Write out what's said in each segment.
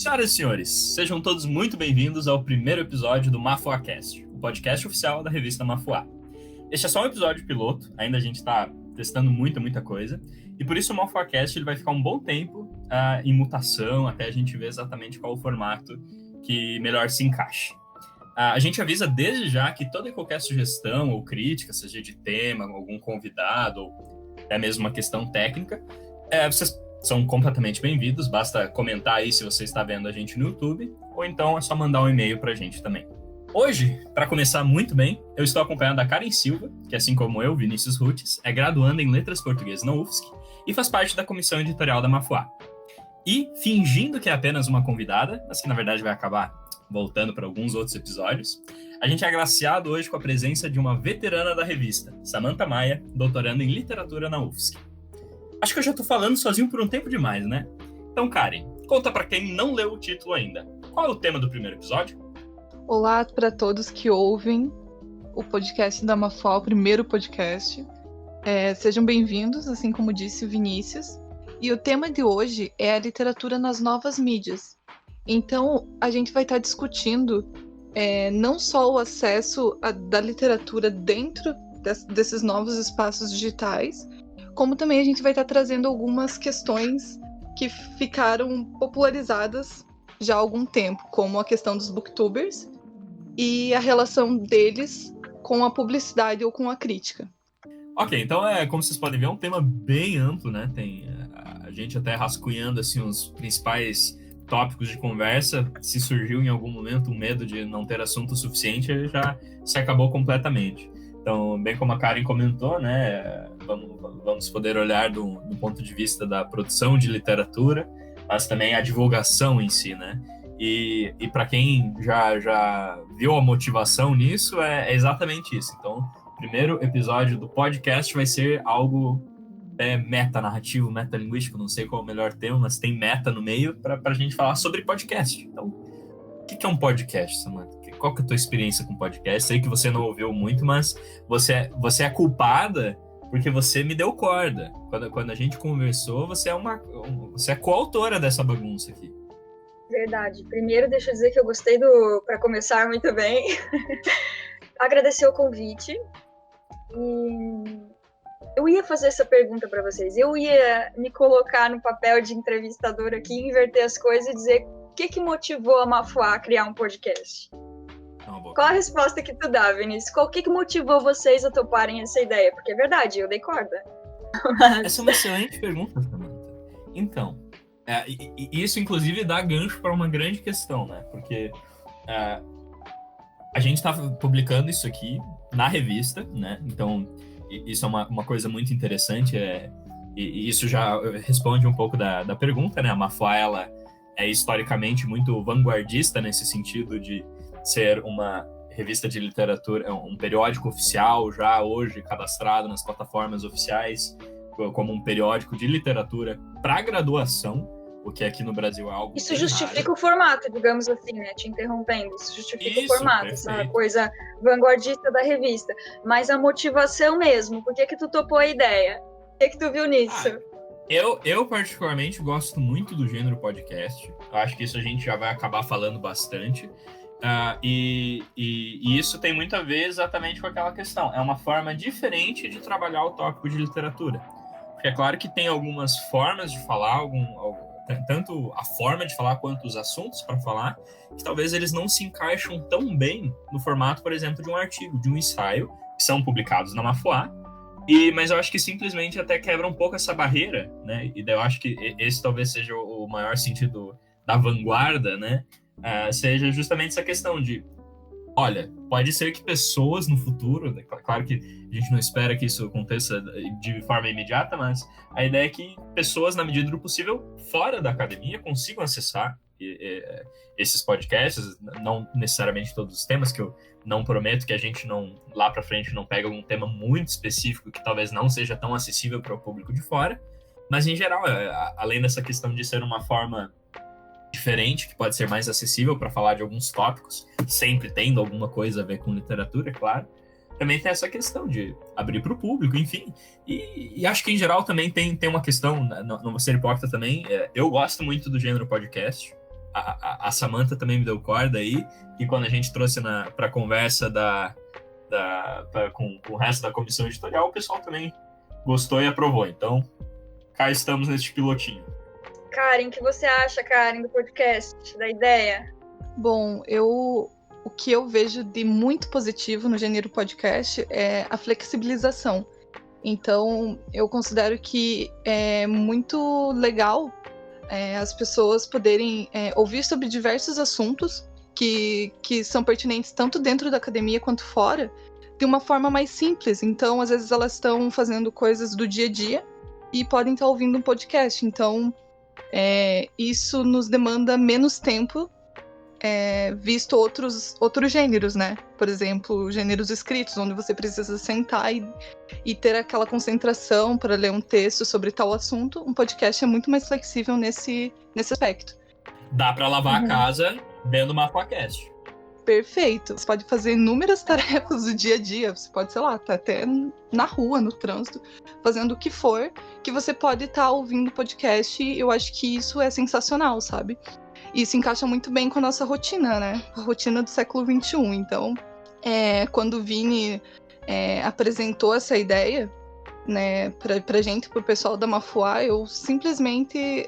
Senhoras e senhores, sejam todos muito bem-vindos ao primeiro episódio do MafuaCast, o podcast oficial da revista Mafuá. Este é só um episódio piloto, ainda a gente está testando muita coisa, e por isso o MafuaCast ele vai ficar um bom tempo em mutação, até a gente ver exatamente qual o formato que melhor se encaixe. A gente avisa desde já que toda e qualquer sugestão ou crítica, seja de tema, algum convidado, ou até mesmo uma questão técnica, vocês são completamente bem-vindos, basta comentar aí se você está vendo a gente no YouTube, ou então é só mandar um e-mail pra gente também. Hoje, para começar muito bem, eu estou acompanhado da Karen Silva, que assim como eu, Vinícius Rutes, é graduanda em Letras Portuguesas na UFSC e faz parte da comissão editorial da Mafuá. E, fingindo que é apenas uma convidada, mas que na verdade vai acabar voltando para alguns outros episódios, a gente é agraciado hoje com a presença de uma veterana da revista, Samantha Maia, doutoranda em literatura na UFSC. Acho que eu já tô falando sozinho por um tempo demais, né? Então, Karen, conta pra quem não leu o título ainda. Qual é o tema do primeiro episódio? Olá para todos que ouvem o podcast da Mafuá, o primeiro podcast. Sejam bem-vindos, assim como disse o Vinícius. E o tema de hoje é a literatura nas novas mídias. Então, a gente vai estar discutindo não só o acesso da literatura dentro desses novos espaços digitais, como também a gente vai estar trazendo algumas questões que ficaram popularizadas já há algum tempo, como a questão dos booktubers e a relação deles com a publicidade ou com a crítica. Ok, então como vocês podem ver, é um tema bem amplo, né? Tem a gente até rascunhando assim, os principais tópicos de conversa. Se surgiu em algum momento um medo de não ter assunto suficiente, já se acabou completamente. Então, bem como a Karen comentou, né, vamos poder olhar do ponto de vista da produção de literatura, mas também a divulgação em si, né? E para quem já viu a motivação nisso, é exatamente isso. Então, o primeiro episódio do podcast vai ser algo metanarrativo, metalinguístico, não sei qual é o melhor termo, mas tem meta no meio para a gente falar sobre podcast. Então, o que é um podcast, Samantha? Qual que é a tua experiência com podcast? Sei que você não ouviu muito, mas você é culpada porque você me deu corda. Quando a gente conversou, você é coautora dessa bagunça aqui. Verdade. Primeiro, deixa eu dizer que eu gostei para começar muito bem. Agradecer o convite. E eu ia fazer essa pergunta para vocês. Eu ia me colocar no papel de entrevistador aqui, inverter as coisas e dizer o que motivou a Mafuá a criar um podcast. Qual a resposta que tu dá, Vinícius? O que motivou vocês a toparem essa ideia? Porque é verdade, eu dei corda. Essa é uma excelente pergunta, Samantha. Então, isso inclusive dá gancho para uma grande questão, né? Porque a gente está publicando isso aqui na revista, né? Então, isso é uma coisa muito interessante. E isso já responde um pouco da pergunta, né? A Mafuá, ela é historicamente muito vanguardista nesse sentido de ser uma revista de literatura, um periódico oficial já hoje cadastrado nas plataformas oficiais como um periódico de literatura para graduação, o que aqui no Brasil é algo isso justifica raro. O formato, digamos assim, né? Te interrompendo. Isso justifica o formato, perfeito. Essa coisa vanguardista da revista. Mas a motivação mesmo, por que tu topou a ideia? O que tu viu nisso? Eu particularmente gosto muito do gênero podcast. Eu acho que isso a gente já vai acabar falando bastante. E isso tem muito a ver exatamente com aquela questão. É uma forma diferente de trabalhar o tópico de literatura. Porque é claro que tem algumas formas de falar, tanto a forma de falar quanto os assuntos para falar, que talvez eles não se encaixam tão bem no formato, por exemplo, de um artigo, de um ensaio, que são publicados na Mafuá. Mas eu acho que simplesmente até quebra um pouco essa barreira, né? E daí eu acho que esse talvez seja o maior sentido da vanguarda, né? Seja justamente essa questão de, olha, pode ser que pessoas no futuro, né, claro que a gente não espera que isso aconteça de forma imediata, mas a ideia é que pessoas, na medida do possível, fora da academia, consigam acessar esses podcasts, não necessariamente todos os temas, que eu não prometo que a gente não, lá para frente, não pega algum tema muito específico que talvez não seja tão acessível para o público de fora, mas em geral, além dessa questão de ser uma forma diferente, que pode ser mais acessível para falar de alguns tópicos, sempre tendo alguma coisa a ver com literatura, é claro. Também tem essa questão de abrir para o público, enfim. E acho que, em geral, também tem uma questão, não vou ser hipócrita também, eu gosto muito do gênero podcast. a Samantha também me deu corda aí, e quando a gente trouxe para conversa com o resto da comissão editorial, o pessoal também gostou e aprovou. Então, cá estamos neste pilotinho. Karen, o que você acha, Karen, do podcast, da ideia? Bom, o que eu vejo de muito positivo no gênero podcast é a flexibilização. Então, eu considero que é muito legal as pessoas poderem ouvir sobre diversos assuntos que são pertinentes tanto dentro da academia quanto fora, de uma forma mais simples. Então, às vezes elas estão fazendo coisas do dia a dia e podem estar ouvindo um podcast. Então, isso nos demanda menos tempo, visto outros gêneros, né? Por exemplo, gêneros escritos, onde você precisa sentar e ter aquela concentração para ler um texto sobre tal assunto. Um podcast é muito mais flexível nesse aspecto. Dá para lavar a casa vendo uma podcast. Perfeito. Você pode fazer inúmeras tarefas do dia a dia. Você pode, sei lá, tá até na rua, no trânsito, fazendo o que for, que você pode estar ouvindo podcast. E eu acho que isso é sensacional, sabe? E se encaixa muito bem com a nossa rotina, né? A rotina do século XXI. Então, quando o Vini apresentou essa ideia, né, pra gente, pro pessoal da Mafuá, eu simplesmente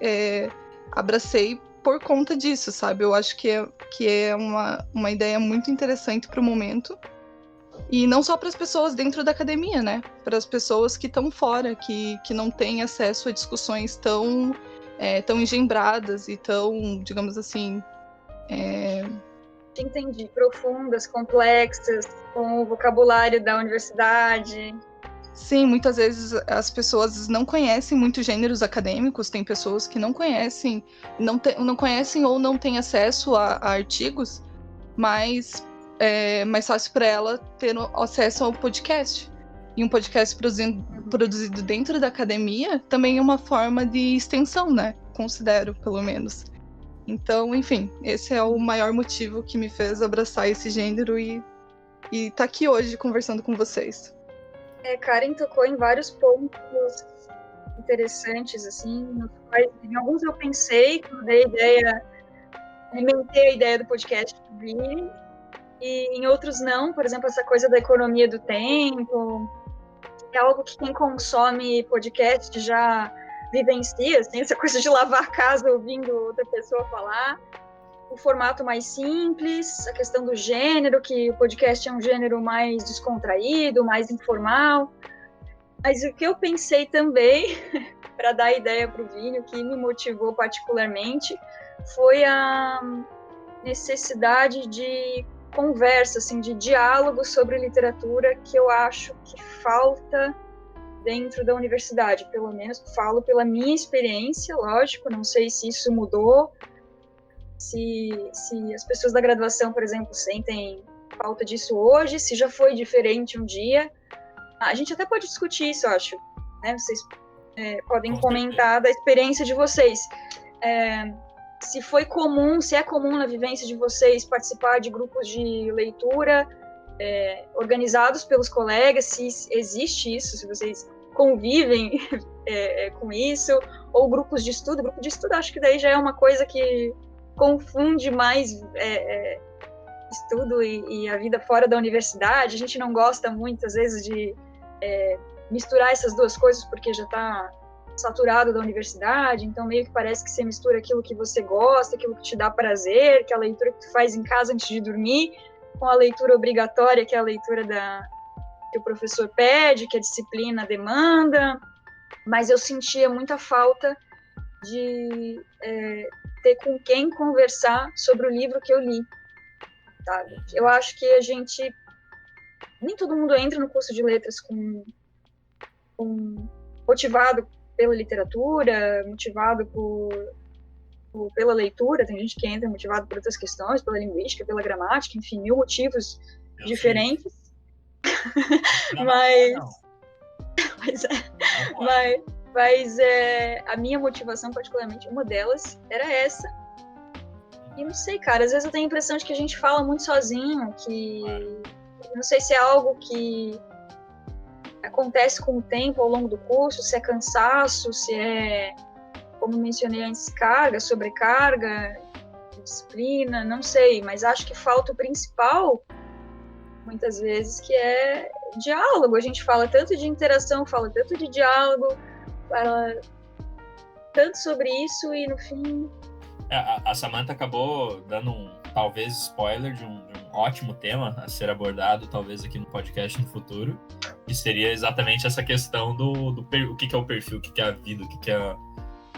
abracei por conta disso, sabe? Eu acho que é uma ideia muito interessante pro momento. E não só para as pessoas dentro da academia, né? Para as pessoas que estão fora, que não têm acesso a discussões tão engembradas e tão, digamos assim... Entendi. Profundas, complexas, com o vocabulário da universidade. Sim, muitas vezes as pessoas não conhecem muitos gêneros acadêmicos, tem pessoas que não conhecem, não conhecem ou não têm acesso a artigos, mas é mais fácil para ela ter acesso ao podcast. E um podcast produzido dentro da academia também é uma forma de extensão, né? Considero, pelo menos. Então, enfim, esse é o maior motivo que me fez abraçar esse gênero e tá aqui hoje conversando com vocês. Karen tocou em vários pontos interessantes, assim, em alguns eu pensei, quando dei a ideia, alimentei a ideia do podcast do Vini, e em outros não, por exemplo, essa coisa da economia do tempo, é algo que quem consome podcast já vivencia, assim, essa coisa de lavar a casa ouvindo outra pessoa falar, o formato mais simples, a questão do gênero, que o podcast é um gênero mais descontraído, mais informal. Mas o que eu pensei também, para dar ideia para o Vini, o que me motivou particularmente, foi a necessidade de conversa, assim, de diálogo sobre literatura, que eu acho que falta dentro da universidade, pelo menos falo pela minha experiência, lógico, não sei se isso mudou, se as pessoas da graduação, por exemplo, sentem falta disso hoje, se já foi diferente um dia. A gente até pode discutir isso, eu acho, né? Vocês podem comentar da experiência de vocês. Se foi comum, se é comum na vivência de vocês participar de grupos de leitura organizados pelos colegas, se existe isso, se vocês convivem com isso, ou grupos de estudo. Grupo de estudo, acho que daí já é uma coisa que confunde mais estudo e a vida fora da universidade. A gente não gosta muito, às vezes, de misturar essas duas coisas, porque já está saturado da universidade, então meio que parece que você mistura aquilo que você gosta, aquilo que te dá prazer, que é a leitura que tu faz em casa antes de dormir, com a leitura obrigatória, que é a leitura que o professor pede, que a disciplina demanda. Mas eu sentia muita falta de ter com quem conversar sobre o livro que eu li, sabe? Eu acho que nem todo mundo entra no curso de letras motivado pela literatura, motivado pela leitura. Tem gente que entra motivado por outras questões, pela linguística, pela gramática, enfim, 1000 motivos diferentes. Mas a minha motivação, particularmente, uma delas era essa. E não sei, cara, às vezes eu tenho a impressão de que a gente fala muito sozinho, que não sei se é algo que acontece com o tempo, ao longo do curso, se é cansaço, se é, como mencionei antes, carga, sobrecarga, falta disciplina, não sei, mas acho que falta o principal, muitas vezes, que é diálogo. A gente fala tanto de interação, fala tanto de diálogo, fala tanto sobre isso e no fim... A Samantha acabou dando talvez spoiler de um ótimo tema a ser abordado talvez aqui no podcast no futuro, que seria exatamente essa questão do o que é o perfil, o que é a vida, o que é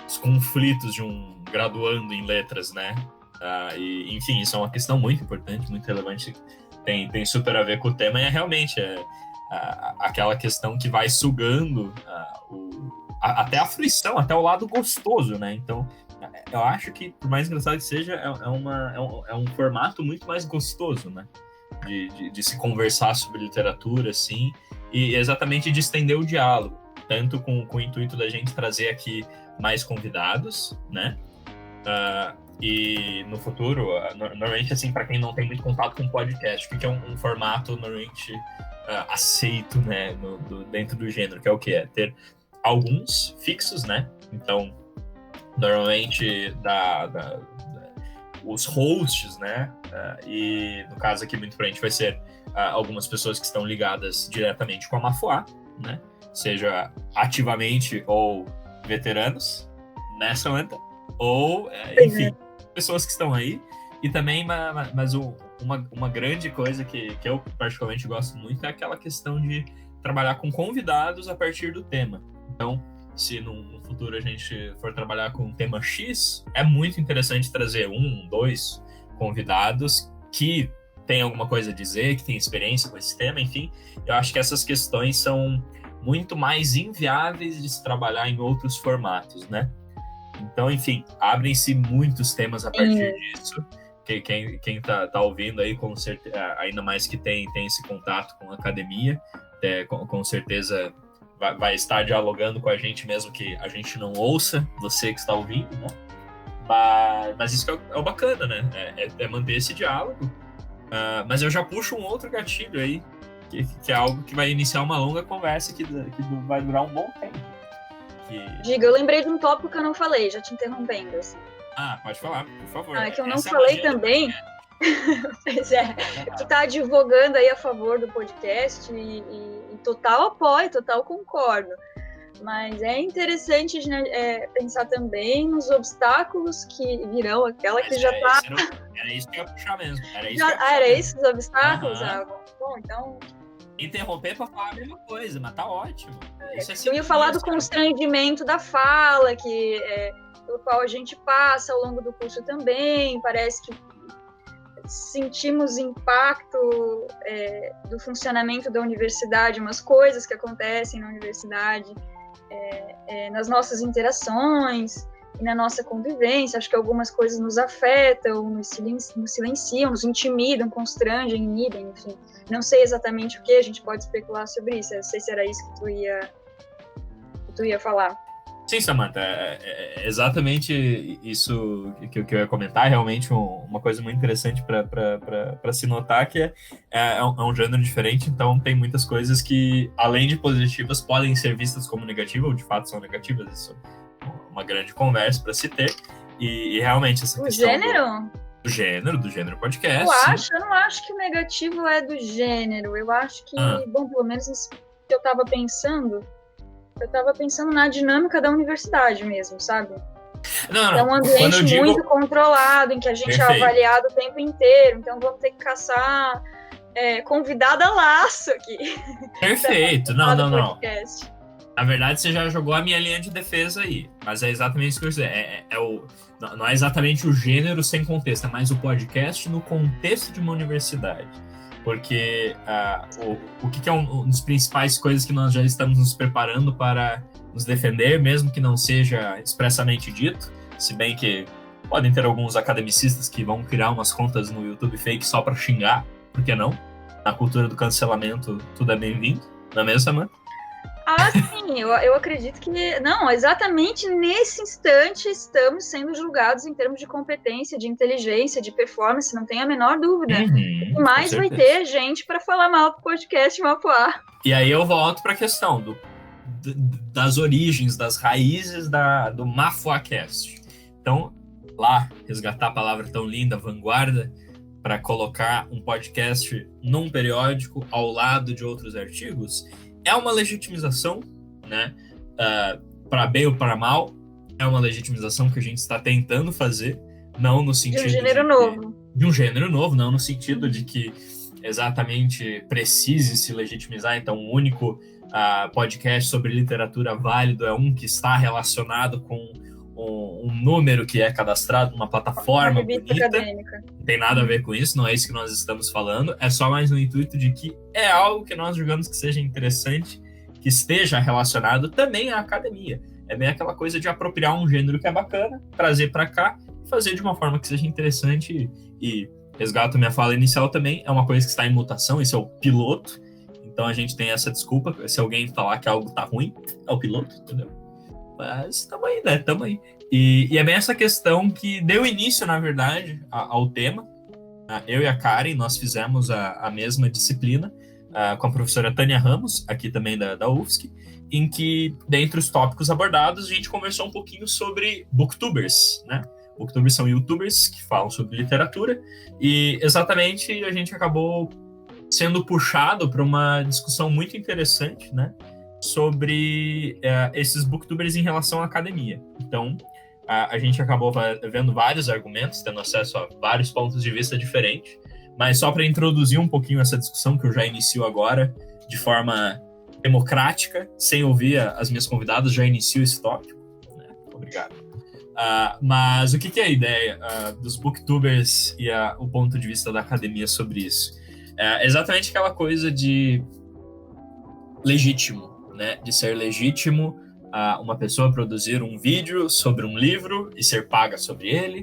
os conflitos de um graduando em letras, né? E, enfim, isso é uma questão muito importante, muito relevante, tem super a ver com o tema, e realmente aquela questão que vai sugando até a fruição, até o lado gostoso, né? Então, eu acho que, por mais engraçado que seja, é um formato muito mais gostoso, né? De se conversar sobre literatura, assim, e exatamente de estender o diálogo, tanto com o intuito da gente trazer aqui mais convidados, né? E no futuro, normalmente, assim, para quem não tem muito contato com podcast, o que é um formato normalmente aceito, né, dentro do gênero, que é o quê? É ter alguns fixos, né? Então, normalmente os hosts, né? E no caso aqui muito frente vai ser algumas pessoas que estão ligadas diretamente com a Mafuá, né? Seja ativamente ou veteranos, né, Samantha? Ou, enfim, pessoas que estão aí. E também, mas uma grande coisa que eu particularmente gosto muito é aquela questão de trabalhar com convidados a partir do tema. Então, se no futuro a gente for trabalhar com um tema X, é muito interessante trazer 1, 2 convidados que têm alguma coisa a dizer, que têm experiência com esse tema, enfim. Eu acho que essas questões são muito mais inviáveis de se trabalhar em outros formatos, né? Então, enfim, abrem-se muitos temas a partir disso. Quem tá ouvindo aí, com certeza, ainda mais que tem esse contato com a academia, com certeza vai estar dialogando com a gente, mesmo que a gente não ouça, você que está ouvindo, né? Mas isso que é o bacana, né? É manter esse diálogo. Mas eu já puxo um outro gatilho aí, que é algo que vai iniciar uma longa conversa que vai durar um bom tempo. Diga, eu lembrei de um tópico que eu não falei, já te interrompendo. Assim. Pode falar, por favor. Que eu não falei também. Pois é, tu tá advogando aí a favor do podcast e total apoio, total concordo. Mas é interessante, né, pensar também nos obstáculos que virão, aquela que já tá... Era isso que eu ia puxar mesmo. Era isso os obstáculos? Bom, então... Interromper para falar a mesma coisa, mas tá ótimo. Eu ia falar do constrangimento da fala, pelo qual a gente passa ao longo do curso também. Parece que sentimos impacto do funcionamento da universidade, umas coisas que acontecem na universidade, nas nossas interações e na nossa convivência. Acho que algumas coisas nos afetam, nos silenciam, nos intimidam, constrangem, inibem, enfim. Não sei exatamente o que, a gente pode especular sobre isso. Eu não sei se era isso que tu ia falar. Sim, Samantha, é exatamente isso que eu ia comentar. Realmente uma coisa muito interessante para se notar, que é um gênero diferente, então tem muitas coisas que, além de positivas, podem ser vistas como negativas, ou de fato são negativas. Isso é uma grande conversa para se ter. E realmente essa questão... Do gênero podcast. Eu não acho que o negativo é do gênero. Eu acho que, bom, pelo menos isso que eu estava pensando na dinâmica da universidade mesmo, sabe? Não, é um ambiente muito controlado, em que a gente é avaliado o tempo inteiro, então vamos ter que caçar convidada laço aqui. Perfeito, não. Na verdade, você já jogou a minha linha de defesa aí, mas é exatamente isso que eu dizer. Não é exatamente o gênero sem contexto, é mais o podcast no contexto de uma universidade. Porque o que é uma das principais coisas que nós já estamos nos preparando para nos defender, mesmo que não seja expressamente dito, se bem que podem ter alguns academicistas que vão criar umas contas no YouTube fake só para xingar, por que não? Na cultura do cancelamento, tudo é bem-vindo, não é mesmo, Samantha? Sim, eu acredito que... Não, exatamente nesse instante estamos sendo julgados em termos de competência, de inteligência, de performance, não tem a menor dúvida. E mais vai ter gente para falar mal pro podcast Mapuá. E aí eu volto para a questão das origens, das raízes do MafuaCast. Então, lá resgatar a palavra tão linda, vanguarda, para colocar um podcast num periódico ao lado de outros artigos, é uma legitimização, né? Para bem ou para mal, é uma legitimização que a gente está tentando fazer, não no sentido de um gênero novo. De um gênero novo, não no sentido de que exatamente precise se legitimizar. Então, o único podcast sobre literatura válido é um que está relacionado com um número que é cadastrado numa plataforma bonita. Acadêmica. Não tem nada a ver com isso, não é isso que nós estamos falando. É só mais no intuito de que é algo que nós julgamos que seja interessante, que esteja relacionado também à academia. É bem aquela coisa de apropriar um gênero que é bacana, trazer para cá, fazer de uma forma que seja interessante e resgato minha fala inicial também, é uma coisa que está em mutação, esse é o piloto, então a gente tem essa desculpa, se alguém falar que algo tá ruim, é o piloto, entendeu? Mas tamo aí, né? Tamo aí. E é bem essa questão que deu início, na verdade, ao tema. Eu e a Karen, nós fizemos a mesma disciplina com a professora Tânia Ramos, aqui também da UFSC, em que, dentre os tópicos abordados, a gente conversou um pouquinho sobre booktubers, né? Booktubers são youtubers que falam sobre literatura, e exatamente a gente acabou sendo puxado para uma discussão muito interessante, né? Sobre esses booktubers em relação à academia. Então, a gente acabou vendo vários argumentos, tendo acesso a vários pontos de vista diferentes, mas só para introduzir um pouquinho essa discussão, que eu já inicio agora, de forma democrática, sem ouvir as minhas convidadas, já inicio esse tópico. Né? Obrigado. Mas o que é a ideia dos booktubers e o ponto de vista da academia sobre isso? É exatamente aquela coisa de legítimo, né? De ser legítimo uma pessoa produzir um vídeo sobre um livro e ser paga sobre ele.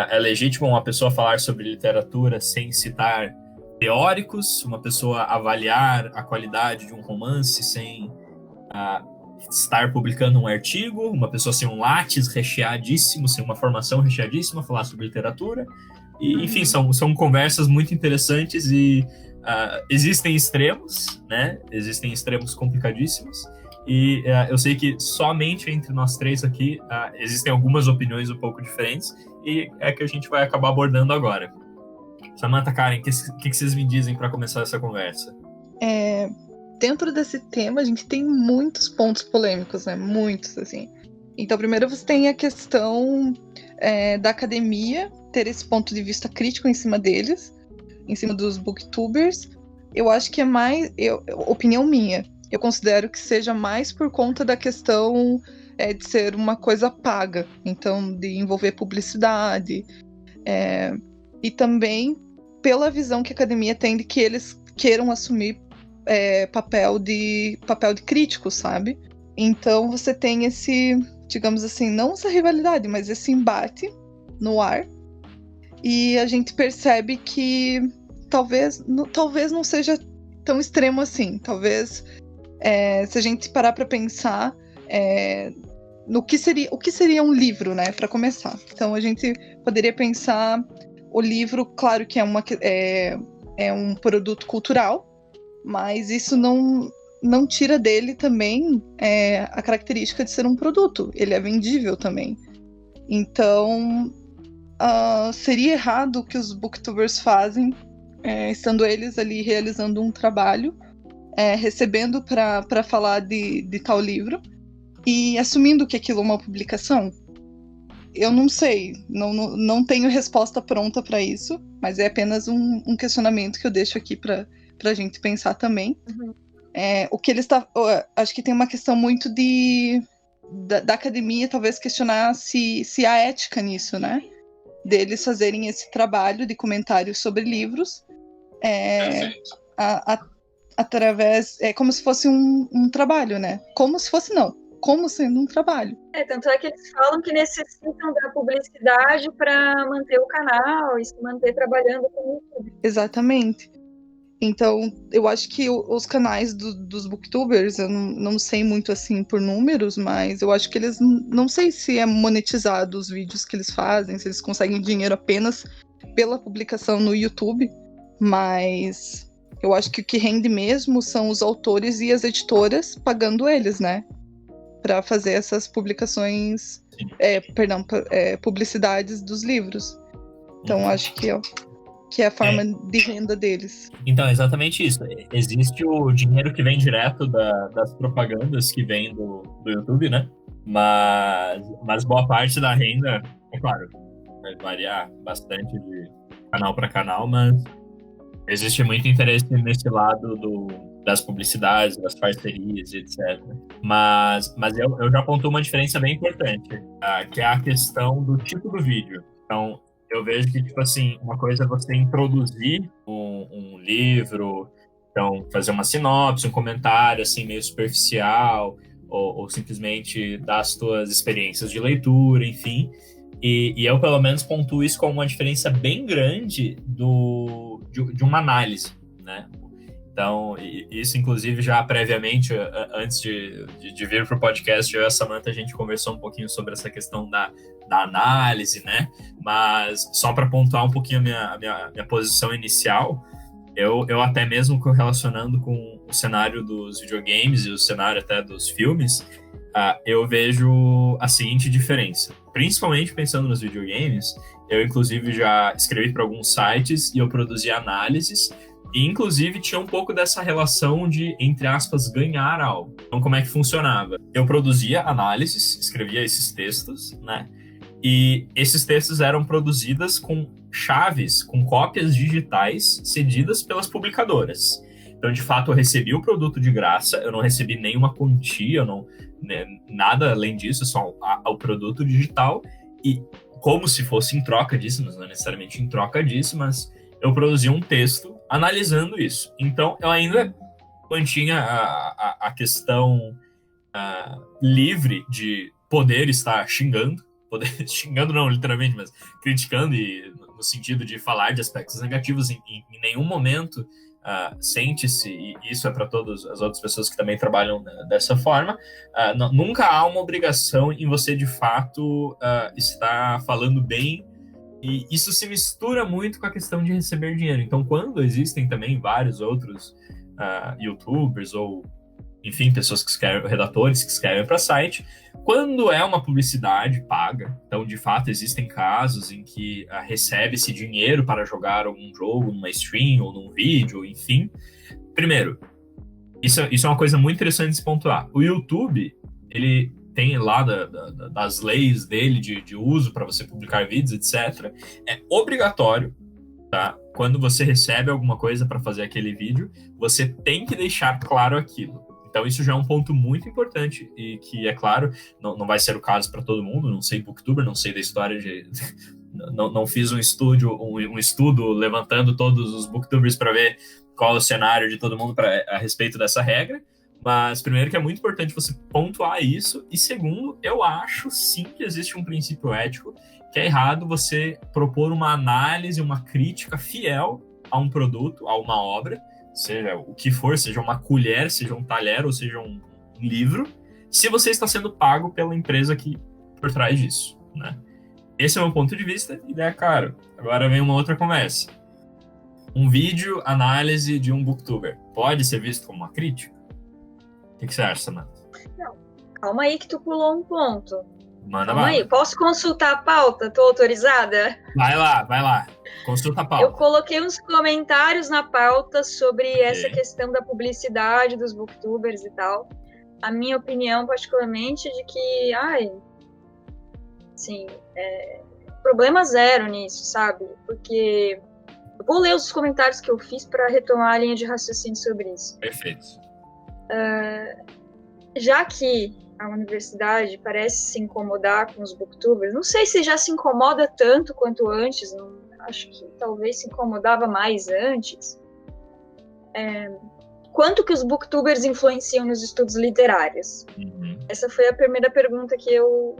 É legítimo uma pessoa falar sobre literatura sem citar teóricos, uma pessoa avaliar a qualidade de um romance sem estar publicando um artigo, uma pessoa sem um látis recheadíssimo, sem uma formação recheadíssima, falar sobre literatura. E, enfim, são conversas muito interessantes e existem extremos, né? Existem extremos complicadíssimos. E eu sei que somente entre nós três aqui existem algumas opiniões um pouco diferentes e é que a gente vai acabar abordando agora. Samantha, Karen, o que vocês me dizem para começar essa conversa? Dentro desse tema, a gente tem muitos pontos polêmicos, né? Muitos, assim. Então, primeiro você tem a questão da academia ter esse ponto de vista crítico em cima deles, em cima dos booktubers. Eu acho que é mais... opinião minha. Eu considero que seja mais por conta da questão de ser uma coisa paga. Então, de envolver publicidade. E também pela visão que a academia tem de que eles queiram assumir papel de crítico, sabe? Então você tem esse, digamos assim, não essa rivalidade, mas esse embate no ar. E a gente percebe que talvez não seja tão extremo assim. Talvez, se a gente parar para pensar o que seria um livro, né? Para começar. Então a gente poderia pensar o livro, claro que é um produto cultural, mas isso não tira dele também a característica de ser um produto. Ele é vendível também. Então, seria errado o que os booktubers fazem, estando eles ali realizando um trabalho, recebendo para falar de tal livro e assumindo que aquilo é uma publicação. Eu não sei, não tenho resposta pronta para isso, mas é apenas um questionamento que eu deixo aqui para a gente pensar também. Uhum. O que ele está, acho que tem uma questão muito da academia, talvez questionar se há ética nisso, né? Deles fazerem esse trabalho de comentários sobre livros, através, como se fosse um trabalho, né? Como se fosse não. Como sendo um trabalho. Tanto é que eles falam que necessitam da publicidade para manter o canal e se manter trabalhando com o YouTube. Exatamente. Então, eu acho que os canais dos booktubers, eu não sei muito assim por números, mas eu acho que eles, não sei se é monetizado os vídeos que eles fazem, se eles conseguem dinheiro apenas pela publicação no YouTube, mas eu acho que o que rende mesmo são os autores e as editoras pagando eles, né? para fazer essas publicações, publicidades dos livros. Então, acho que é a forma de renda deles. Então, é exatamente isso. Existe o dinheiro que vem direto das propagandas que vem do YouTube, né? Mas boa parte da renda, é claro, vai variar bastante de canal para canal, mas existe muito interesse nesse lado das publicidades, das parcerias, etc. Mas eu já apontou uma diferença bem importante, que é a questão do tipo do vídeo. Então, eu vejo que, tipo assim, uma coisa é você introduzir um livro, então fazer uma sinopse, um comentário, assim, meio superficial, ou simplesmente dar as tuas experiências de leitura, enfim. E eu, pelo menos, pontuo isso como uma diferença bem grande de uma análise, né? Então, isso, inclusive, já previamente, antes de vir para o podcast, eu e a Samantha, a gente conversou um pouquinho sobre essa questão da análise, né? Mas, só para pontuar um pouquinho a minha posição inicial, eu até mesmo correlacionando com o cenário dos videogames e o cenário até dos filmes, eu vejo a seguinte diferença. Principalmente pensando nos videogames, eu, inclusive, já escrevi para alguns sites e eu produzi análises. E, inclusive, tinha um pouco dessa relação de, entre aspas, ganhar algo. Então, como é que funcionava? Eu produzia análises, escrevia esses textos, né? E esses textos eram produzidos com chaves, com cópias digitais cedidas pelas publicadoras. Então, de fato, eu recebi o produto de graça, eu não recebi nenhuma quantia, nada além disso, só o produto digital. E como se fosse em troca disso, mas não necessariamente em troca disso, mas eu produzi um texto analisando isso. Então, eu ainda mantinha a questão livre de poder estar xingando, xingando não literalmente, mas criticando, e no sentido de falar de aspectos negativos. Em nenhum momento sente-se, e isso é para todas as outras pessoas que também trabalham dessa forma, nunca há uma obrigação em você, de fato, estar falando bem. E isso se mistura muito com a questão de receber dinheiro. Então, quando existem também vários outros youtubers ou, enfim, pessoas que escrevem, redatores que escrevem para site, quando é uma publicidade paga, então, de fato, existem casos em que recebe-se dinheiro para jogar algum jogo numa stream ou num vídeo, enfim. Primeiro, isso é uma coisa muito interessante de se pontuar. O YouTube, ele tem lá das leis dele de uso para você publicar vídeos, etc. É obrigatório, tá? Quando você recebe alguma coisa para fazer aquele vídeo, você tem que deixar claro aquilo. Então, isso já é um ponto muito importante e que, é claro, não vai ser o caso para todo mundo. Não sei booktuber, não sei da história de... não fiz um estudo levantando todos os booktubers para ver qual é o cenário de todo mundo a respeito dessa regra. Mas, primeiro, que é muito importante você pontuar isso. E, segundo, eu acho, sim, que existe um princípio ético que é errado você propor uma análise, uma crítica fiel a um produto, a uma obra, seja o que for, seja uma colher, seja um talher ou seja um livro, se você está sendo pago pela empresa que por trás disso, né? Esse é o meu ponto de vista. E daí, cara, agora vem uma outra conversa. Um vídeo análise de um booktuber pode ser visto como uma crítica? O que você acha, Samantha? Não, calma aí que tu pulou um ponto. Manda Calma bala. aí, posso consultar a pauta? Tô autorizada? Vai lá. Consulta a pauta. Eu coloquei uns comentários na pauta sobre essa questão da publicidade dos booktubers e tal. A minha opinião, particularmente, de que, assim, problema zero nisso, sabe? Porque eu vou ler os comentários que eu fiz para retomar a linha de raciocínio sobre isso. Perfeito. Já que a universidade parece se incomodar com os booktubers, não sei se já se incomoda tanto quanto antes, acho que talvez se incomodava mais antes. Quanto que os booktubers influenciam nos estudos literários? Uhum. Essa foi a primeira pergunta que eu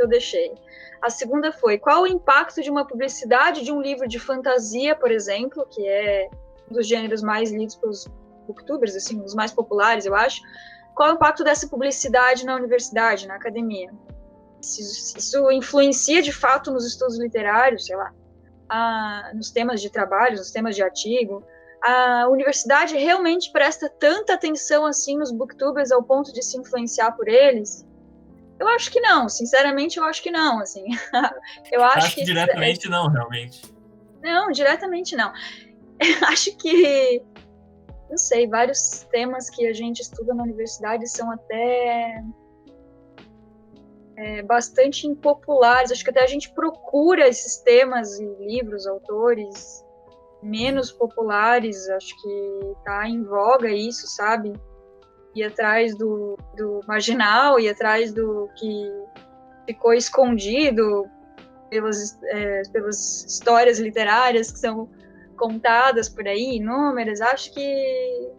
deixei. A segunda foi, qual o impacto de uma publicidade de um livro de fantasia, por exemplo, que é um dos gêneros mais lidos pelos booktubers, assim, os mais populares, eu acho. Qual é o impacto dessa publicidade na universidade, na academia? Isso influencia, de fato, nos estudos literários, sei lá, nos temas de trabalho, nos temas de artigo? A universidade realmente presta tanta atenção, assim, nos booktubers ao ponto de se influenciar por eles? Eu acho que não, sinceramente eu acho que não, assim. Eu acho que diretamente não, realmente. Não, diretamente não. Acho que, não sei, vários temas que a gente estuda na universidade são até bastante impopulares. Acho que até a gente procura esses temas em livros, autores menos populares. Acho que tá em voga isso, sabe? Ir atrás do marginal, ir atrás do que ficou escondido pelas histórias literárias que são contadas por aí, inúmeras. Acho que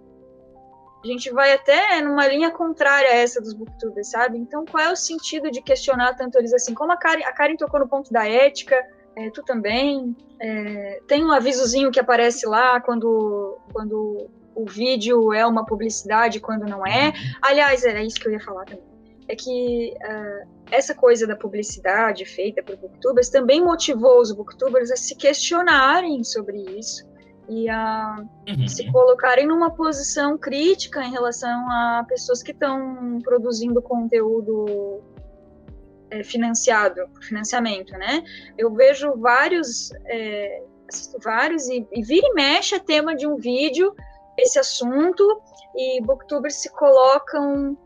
a gente vai até numa linha contrária a essa dos booktubers, sabe? Então, qual é o sentido de questionar tanto eles assim? Como a Karen tocou no ponto da ética, tu também. Tem um avisozinho que aparece lá quando o vídeo é uma publicidade, quando não é. Aliás, era isso que eu ia falar também. É que essa coisa da publicidade feita por booktubers também motivou os booktubers a se questionarem sobre isso e a se colocarem numa posição crítica em relação a pessoas que estão produzindo conteúdo financiamento, né? Eu vejo assisto vários e vira e mexe é tema de um vídeo esse assunto, e booktubers se colocam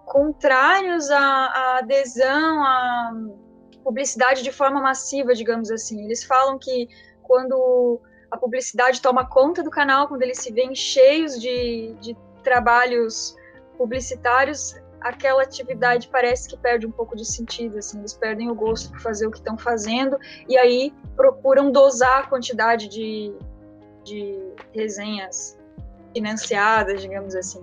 contrários à adesão à publicidade de forma massiva, digamos assim. Eles falam que quando a publicidade toma conta do canal, quando eles se veem cheios de trabalhos publicitários, aquela atividade parece que perde um pouco de sentido, assim, eles perdem o gosto por fazer o que estão fazendo, e aí procuram dosar a quantidade de resenhas financiadas, digamos assim.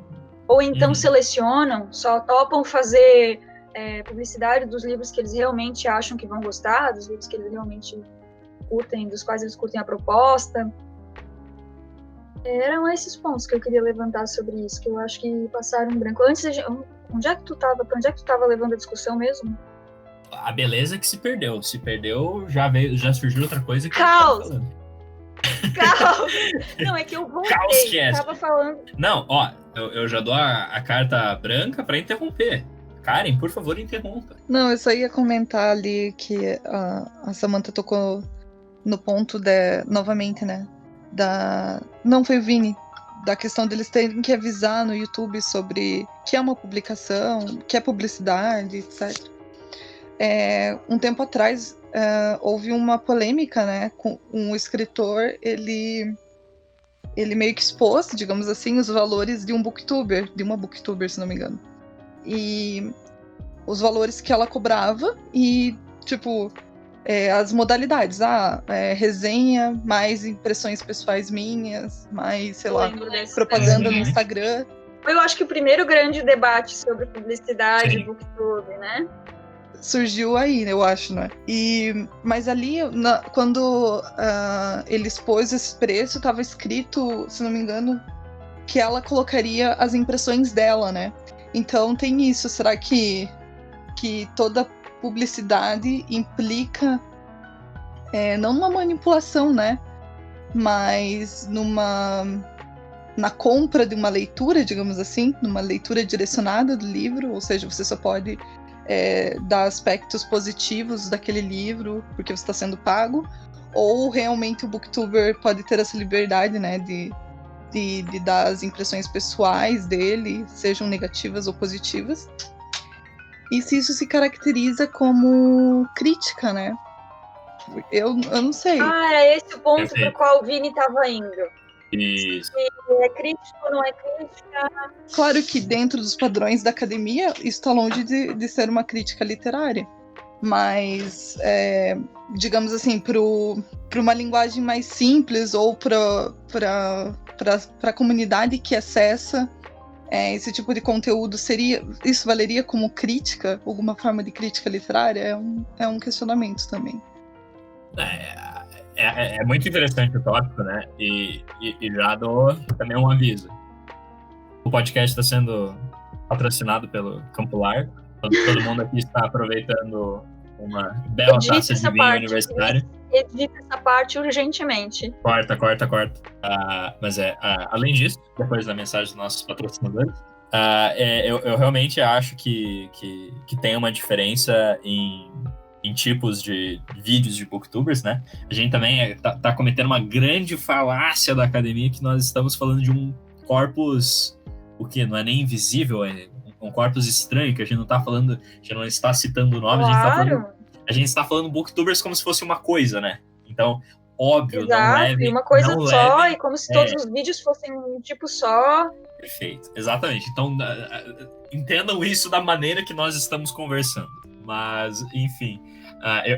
Ou então selecionam, só topam fazer publicidade dos livros que eles realmente acham que vão gostar, dos livros que eles realmente curtem, dos quais eles curtem a proposta. Eram esses pontos que eu queria levantar sobre isso, que eu acho que passaram em branco. Antes, onde é que tu tava levando a discussão mesmo? A beleza que se perdeu, já surgiu outra coisa que Caos! Não, é que eu voltei, tava falando... Não, ó, eu já dou a carta branca pra interromper. Karen, por favor, interrompa. Não, eu só ia comentar ali que a Samantha tocou no ponto novamente, né? Não foi o Vini, da questão deles terem que avisar no YouTube sobre que é uma publicação, que é publicidade, etc. Um tempo atrás houve uma polêmica, né, com um escritor, ele meio que expôs, digamos assim, os valores de uma booktuber, se não me engano. E os valores que ela cobrava e, tipo, as modalidades, resenha, mais impressões pessoais minhas, mais, sei lá, propaganda no Instagram. Eu acho que o primeiro grande debate sobre publicidade e booktube, né? Surgiu aí, eu acho, né? Mas ali, quando ele expôs esse preço, estava escrito, se não me engano, que ela colocaria as impressões dela, né? Então tem isso. Será que toda publicidade implica não numa manipulação, né? Mas na compra de uma leitura, digamos assim, numa leitura direcionada do livro, ou seja, você só pode dar aspectos positivos daquele livro porque você está sendo pago, ou realmente o booktuber pode ter essa liberdade, né, de dar as impressões pessoais dele, sejam negativas ou positivas, e se isso se caracteriza como crítica, né? Eu não sei. É esse o ponto para o qual o Vini estava indo. Isso. Se é crítico ou não é crítica. Claro que dentro dos padrões da academia, isso está longe de ser uma crítica literária. Mas, digamos assim, para uma linguagem mais simples ou para a comunidade que acessa esse tipo de conteúdo, isso valeria como crítica? Alguma forma de crítica literária? É um questionamento também. É muito interessante o tópico, né? E já dou também um aviso. O podcast está sendo patrocinado pelo Campular. Todo mundo aqui está aproveitando uma bela taça de vinho universitário. Edita essa parte urgentemente. Corta. Mas além disso, depois da mensagem dos nossos patrocinadores, Eu realmente acho que tem uma diferença em tipos de vídeos de booktubers, né? A gente também tá cometendo uma grande falácia da academia, que nós estamos falando de um corpus, o que não é nem invisível, é um corpus estranho, que a gente não tá falando, a gente não está citando nomes, Claro. a gente está falando booktubers como se fosse uma coisa, né? Então, óbvio, Exato, não levem... e uma coisa não só, levem, e como se todos os vídeos fossem um tipo só. Perfeito, exatamente. Então, entendam isso da maneira que nós estamos conversando. Mas, enfim,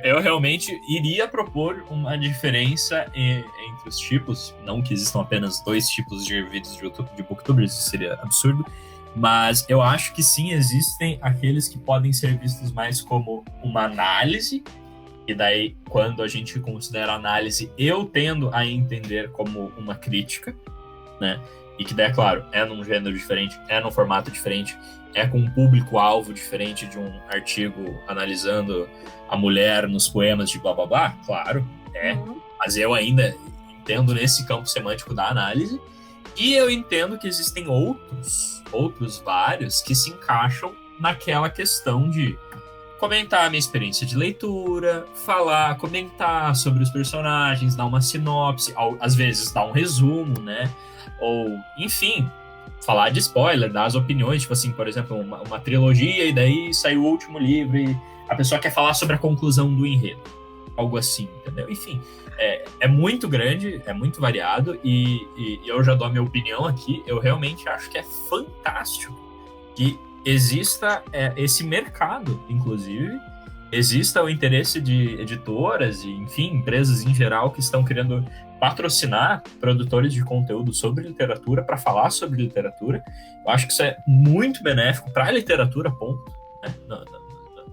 eu realmente iria propor uma diferença entre os tipos. Não que existam apenas 2 tipos de vídeos de booktubers, isso seria absurdo. Mas eu acho que sim, existem aqueles que podem ser vistos mais como uma análise. E daí, quando a gente considera análise, eu tendo a entender como uma crítica, né? E que daí, é claro, é num gênero diferente, é num formato diferente, é com um público-alvo diferente de um artigo analisando a mulher nos poemas de blá blá blá, claro, mas eu ainda entendo nesse campo semântico da análise, e eu entendo que existem outros vários que se encaixam naquela questão de comentar a minha experiência de leitura, comentar sobre os personagens, dar uma sinopse, às vezes dar um resumo, né? Ou, enfim, falar de spoiler, dar as opiniões, tipo assim, por exemplo, uma trilogia e daí saiu o último livro e a pessoa quer falar sobre a conclusão do enredo. Algo assim, entendeu? Enfim, é muito grande, é muito variado e eu já dou a minha opinião aqui, eu realmente acho que é fantástico que exista esse mercado, inclusive, exista o interesse de editoras e, enfim, empresas em geral que estão querendo patrocinar produtores de conteúdo sobre literatura para falar sobre literatura. Eu acho que isso é muito benéfico para a literatura, ponto. Né?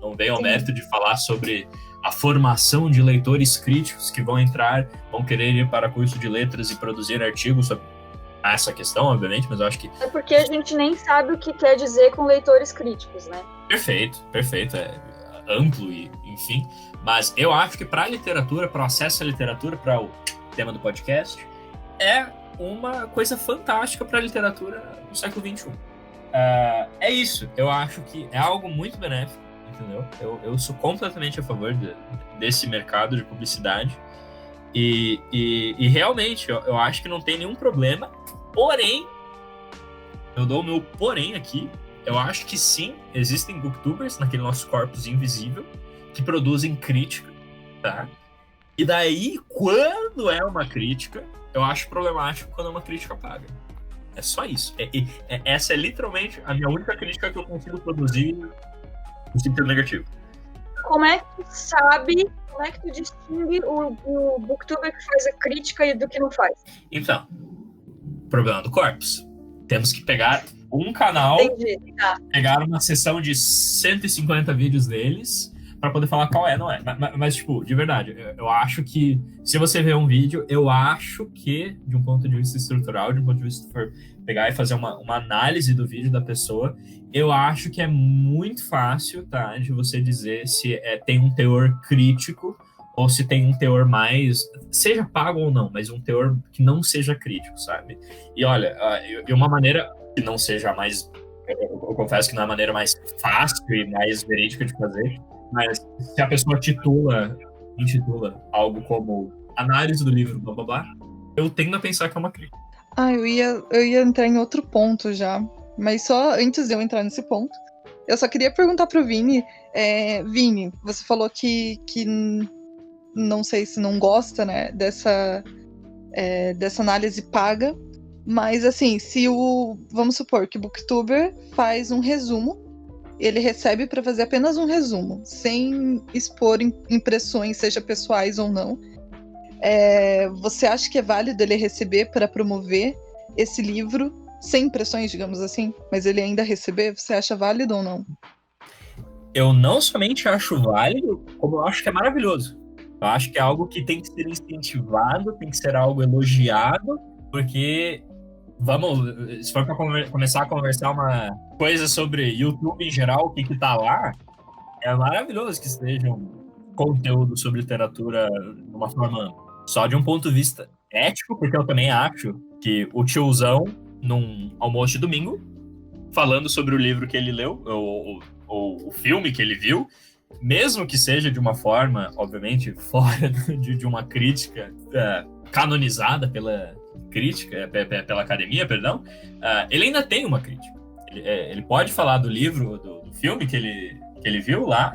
Não vem ao mérito de falar sobre a formação de leitores críticos que vão querer ir para curso de letras e produzir artigos sobre essa questão, obviamente, mas eu acho que... É porque a gente nem sabe o que quer dizer com leitores críticos, né? Perfeito, é amplo e, enfim, mas eu acho que para a literatura, para o acesso à literatura, para o tema do podcast, é uma coisa fantástica para a literatura no século XXI. É isso, eu acho que é algo muito benéfico, entendeu? Eu sou completamente a favor desse mercado de publicidade e realmente eu acho que não tem nenhum problema, porém, eu dou o meu porém aqui, eu acho que sim, existem booktubers naquele nosso corpus invisível que produzem crítica, tá? E daí, quando é uma crítica, eu acho problemático quando é uma crítica paga. É só isso. Essa é literalmente a minha única crítica que eu consigo produzir no sentido negativo. Como é que tu sabe, como é que tu distingue o booktuber que faz a crítica e do que não faz? Então, problema do corpus. Temos que pegar um canal, pegar uma sessão de 150 vídeos deles para poder falar qual é, não é. Mas, tipo, de verdade, eu acho que se você ver um vídeo, eu acho que, de um ponto de vista estrutural, de um ponto de vista for pegar e fazer uma análise do vídeo da pessoa, eu acho que é muito fácil, tá, de você dizer se tem um teor crítico ou se tem um teor mais, seja pago ou não, mas um teor que não seja crítico, sabe? E olha, uma maneira que não seja mais, eu confesso que não é a maneira mais fácil e mais verídica de fazer, mas se a pessoa intitula algo como análise do livro, blá blá blá, eu tendo a pensar que é uma crítica. Eu ia entrar em outro ponto já, mas só antes de eu entrar nesse ponto, eu só queria perguntar pro Vini, Vini, você falou que não sei se não gosta, né, dessa análise paga, mas assim, vamos supor que o booktuber faz um resumo, ele recebe para fazer apenas um resumo, sem expor impressões, seja pessoais ou não. Você acha que é válido ele receber para promover esse livro sem impressões, digamos assim, mas ele ainda receber? Você acha válido ou não? Eu não somente acho válido, como eu acho que é maravilhoso. Eu acho que é algo que tem que ser incentivado, tem que ser algo elogiado, porque, se for para começar a conversar uma coisa sobre YouTube em geral, o que tá lá, é maravilhoso que esteja um conteúdo sobre literatura de uma forma só de um ponto de vista ético, porque eu também acho que o tiozão, num almoço de domingo, falando sobre o livro que ele leu, ou o filme que ele viu, mesmo que seja de uma forma, obviamente, fora de uma crítica canonizada pela crítica, pela academia, perdão, ele ainda tem uma crítica. Ele pode falar do livro, do filme que ele viu lá,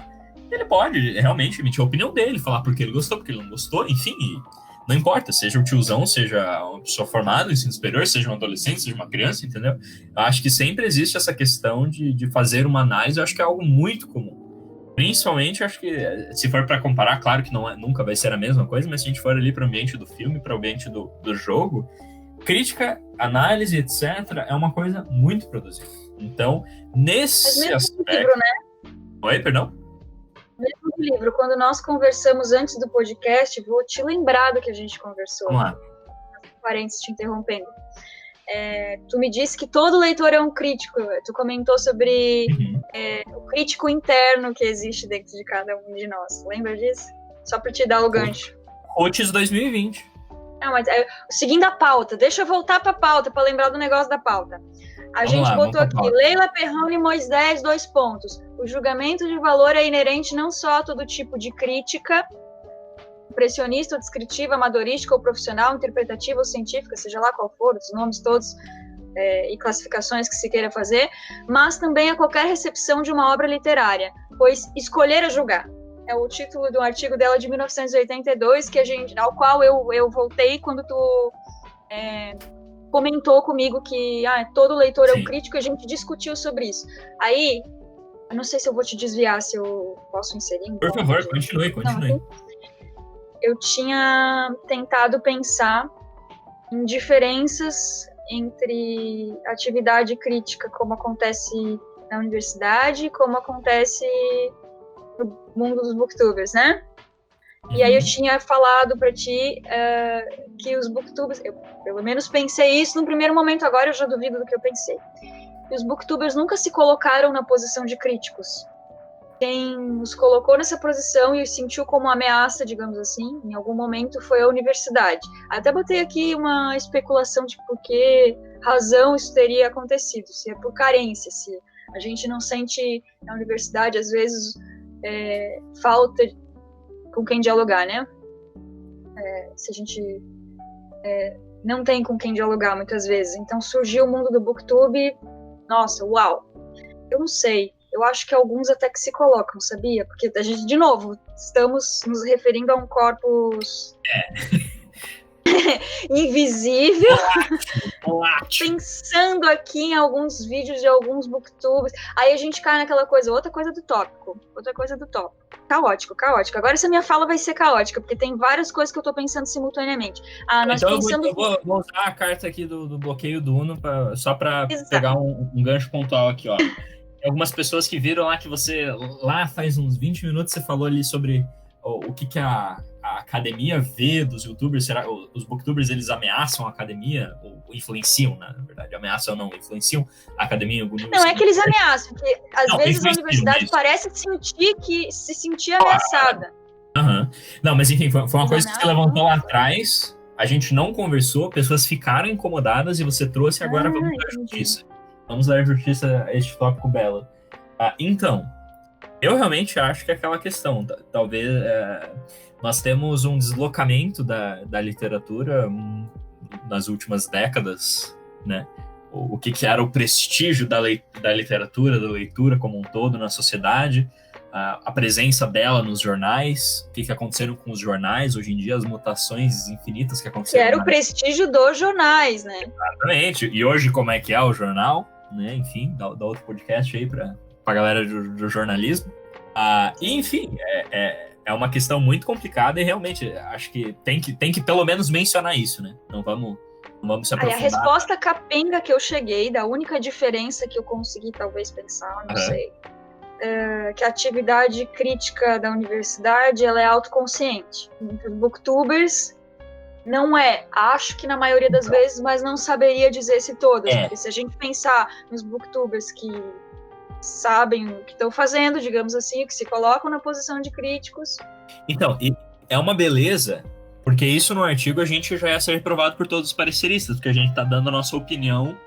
ele pode realmente emitir a opinião dele, falar porque ele gostou, porque ele não gostou, enfim, não importa, seja um tiozão, seja uma pessoa formada no ensino superior, seja um adolescente, seja uma criança, entendeu? Eu acho que sempre existe essa questão de fazer uma análise, eu acho que é algo muito comum. Principalmente, acho que, se for para comparar, claro que nunca vai ser a mesma coisa, mas se a gente for ali para o ambiente do filme, para o ambiente do jogo, crítica, análise, etc., é uma coisa muito produzida. Então, nesse aspecto... Livro, né? Oi, perdão? Mesmo no livro, quando nós conversamos antes do podcast, vou te lembrar do que a gente conversou. Vamos lá. Parênteses, te interrompendo. Tu me disse que todo leitor é um crítico. Tu comentou sobre o crítico interno que existe dentro de cada um de nós. Lembra disso? Só para te dar o gancho. Coaches 2020. Não, mas seguindo a pauta, deixa eu voltar para a pauta, para lembrar do negócio da pauta. Gente botou aqui, Leila Perrone Moisés, 2 pontos. O julgamento de valor é inerente não só a todo tipo de crítica, impressionista ou descritiva, amadorística ou profissional, interpretativa ou científica, seja lá qual for, os nomes todos e classificações que se queira fazer, mas também a qualquer recepção de uma obra literária, pois escolher é julgar. É o título de um artigo dela de 1982, ao qual eu voltei quando tu comentou comigo que todo leitor é um crítico, e a gente discutiu sobre isso. Aí, eu não sei se eu vou te desviar, se eu posso inserir. Por favor, continue. Não, eu tinha tentado pensar em diferenças entre atividade crítica, como acontece na universidade, como acontece no mundo dos booktubers, né? E aí eu tinha falado para ti que os booktubers, eu pelo menos pensei isso no primeiro momento, agora eu já duvido do que eu pensei. E os booktubers nunca se colocaram na posição de críticos. Quem os colocou nessa posição e os sentiu como ameaça, digamos assim, em algum momento foi a universidade. Até botei aqui uma especulação de por que razão isso teria acontecido, se é por carência, se a gente não sente na universidade, às vezes, falta com quem dialogar, né? Se a gente não tem com quem dialogar muitas vezes. Então surgiu o mundo do booktube, nossa, uau! Eu não sei, eu acho que alguns até que se colocam, sabia? Porque a gente, de novo, estamos nos referindo a um corpus invisível, pensando aqui em alguns vídeos de alguns booktubers, aí a gente cai naquela coisa, outra coisa do tópico. Caótico. Agora essa minha fala vai ser caótica, porque tem várias coisas que eu tô pensando simultaneamente. Nós então pensamos... eu vou usar a carta aqui do bloqueio do Uno só para pegar um gancho pontual aqui, ó. Tem algumas pessoas que viram lá que você, lá faz uns 20 minutos, você falou ali sobre o que a academia vê dos youtubers. Será que os booktubers, eles ameaçam a academia? Ou influenciam, né? Na verdade, ameaçam ou não, influenciam a academia em algum nível? Não é que eles ameaçam, porque às vezes a universidade parece se sentir ameaçada. Não, mas enfim, foi uma coisa que você levantou lá atrás, a gente não conversou, pessoas ficaram incomodadas e você trouxe, agora vamos dar justiça. Vamos dar justiça a este tópico belo. Então, eu realmente acho que é aquela questão, talvez nós temos um deslocamento da literatura nas últimas décadas, né? O que era o prestígio da literatura, da leitura como um todo na sociedade, a presença dela nos jornais, o que aconteceram com os jornais, hoje em dia as mutações infinitas que aconteceram. Que era o prestígio dos jornais, né? Exatamente, e hoje como é que é o jornal, né? Enfim, dá outro podcast aí pra galera do jornalismo. Enfim, é uma questão muito complicada e realmente acho que tem que pelo menos mencionar isso, né? Não vamos se aprofundar. A resposta capenga que eu cheguei, da única diferença que eu consegui talvez pensar, não sei, que a atividade crítica da universidade ela é autoconsciente. Os booktubers não é, acho que na maioria das vezes, mas não saberia dizer se todas, porque se a gente pensar nos booktubers que sabem o que estão fazendo, digamos assim, que se colocam na posição de críticos. Então, é uma beleza, porque isso no artigo a gente já ia ser reprovado por todos os pareceristas, porque a gente está dando a nossa opinião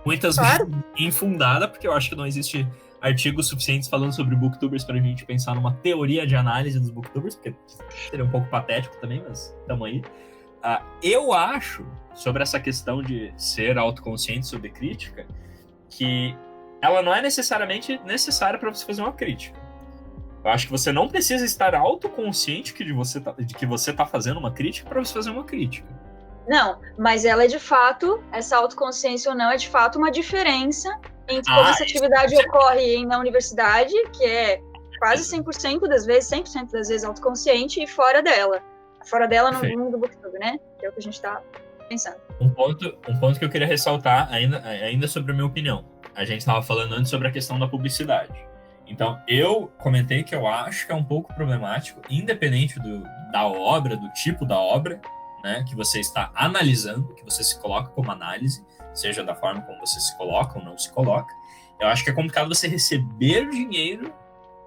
Muitas Claro. vezes infundada, porque eu acho que não existe artigos suficientes falando sobre booktubers pra gente pensar numa teoria de análise dos booktubers, porque seria um pouco patético também, mas tamo aí. Eu acho, sobre essa questão de ser autoconsciente sobre crítica, que ela não é necessariamente necessária para você fazer uma crítica. Eu acho que você não precisa estar autoconsciente de que você tá fazendo uma crítica para você fazer uma crítica. Não, mas ela é de fato, essa autoconsciência ou não, é de fato uma diferença entre como essa atividade ocorre na universidade, que é quase 100% das vezes, 100% das vezes autoconsciente, e fora dela. Fora dela no mundo do booktube, né? Que é o que a gente tá pensando. Um ponto que eu queria ressaltar, ainda sobre a minha opinião. A gente estava falando antes sobre a questão da publicidade. Então, eu comentei que eu acho que é um pouco problemático, independente da obra, do tipo da obra, né, que você está analisando, que você se coloca como análise, seja da forma como você se coloca ou não se coloca. Eu acho que é complicado você receber dinheiro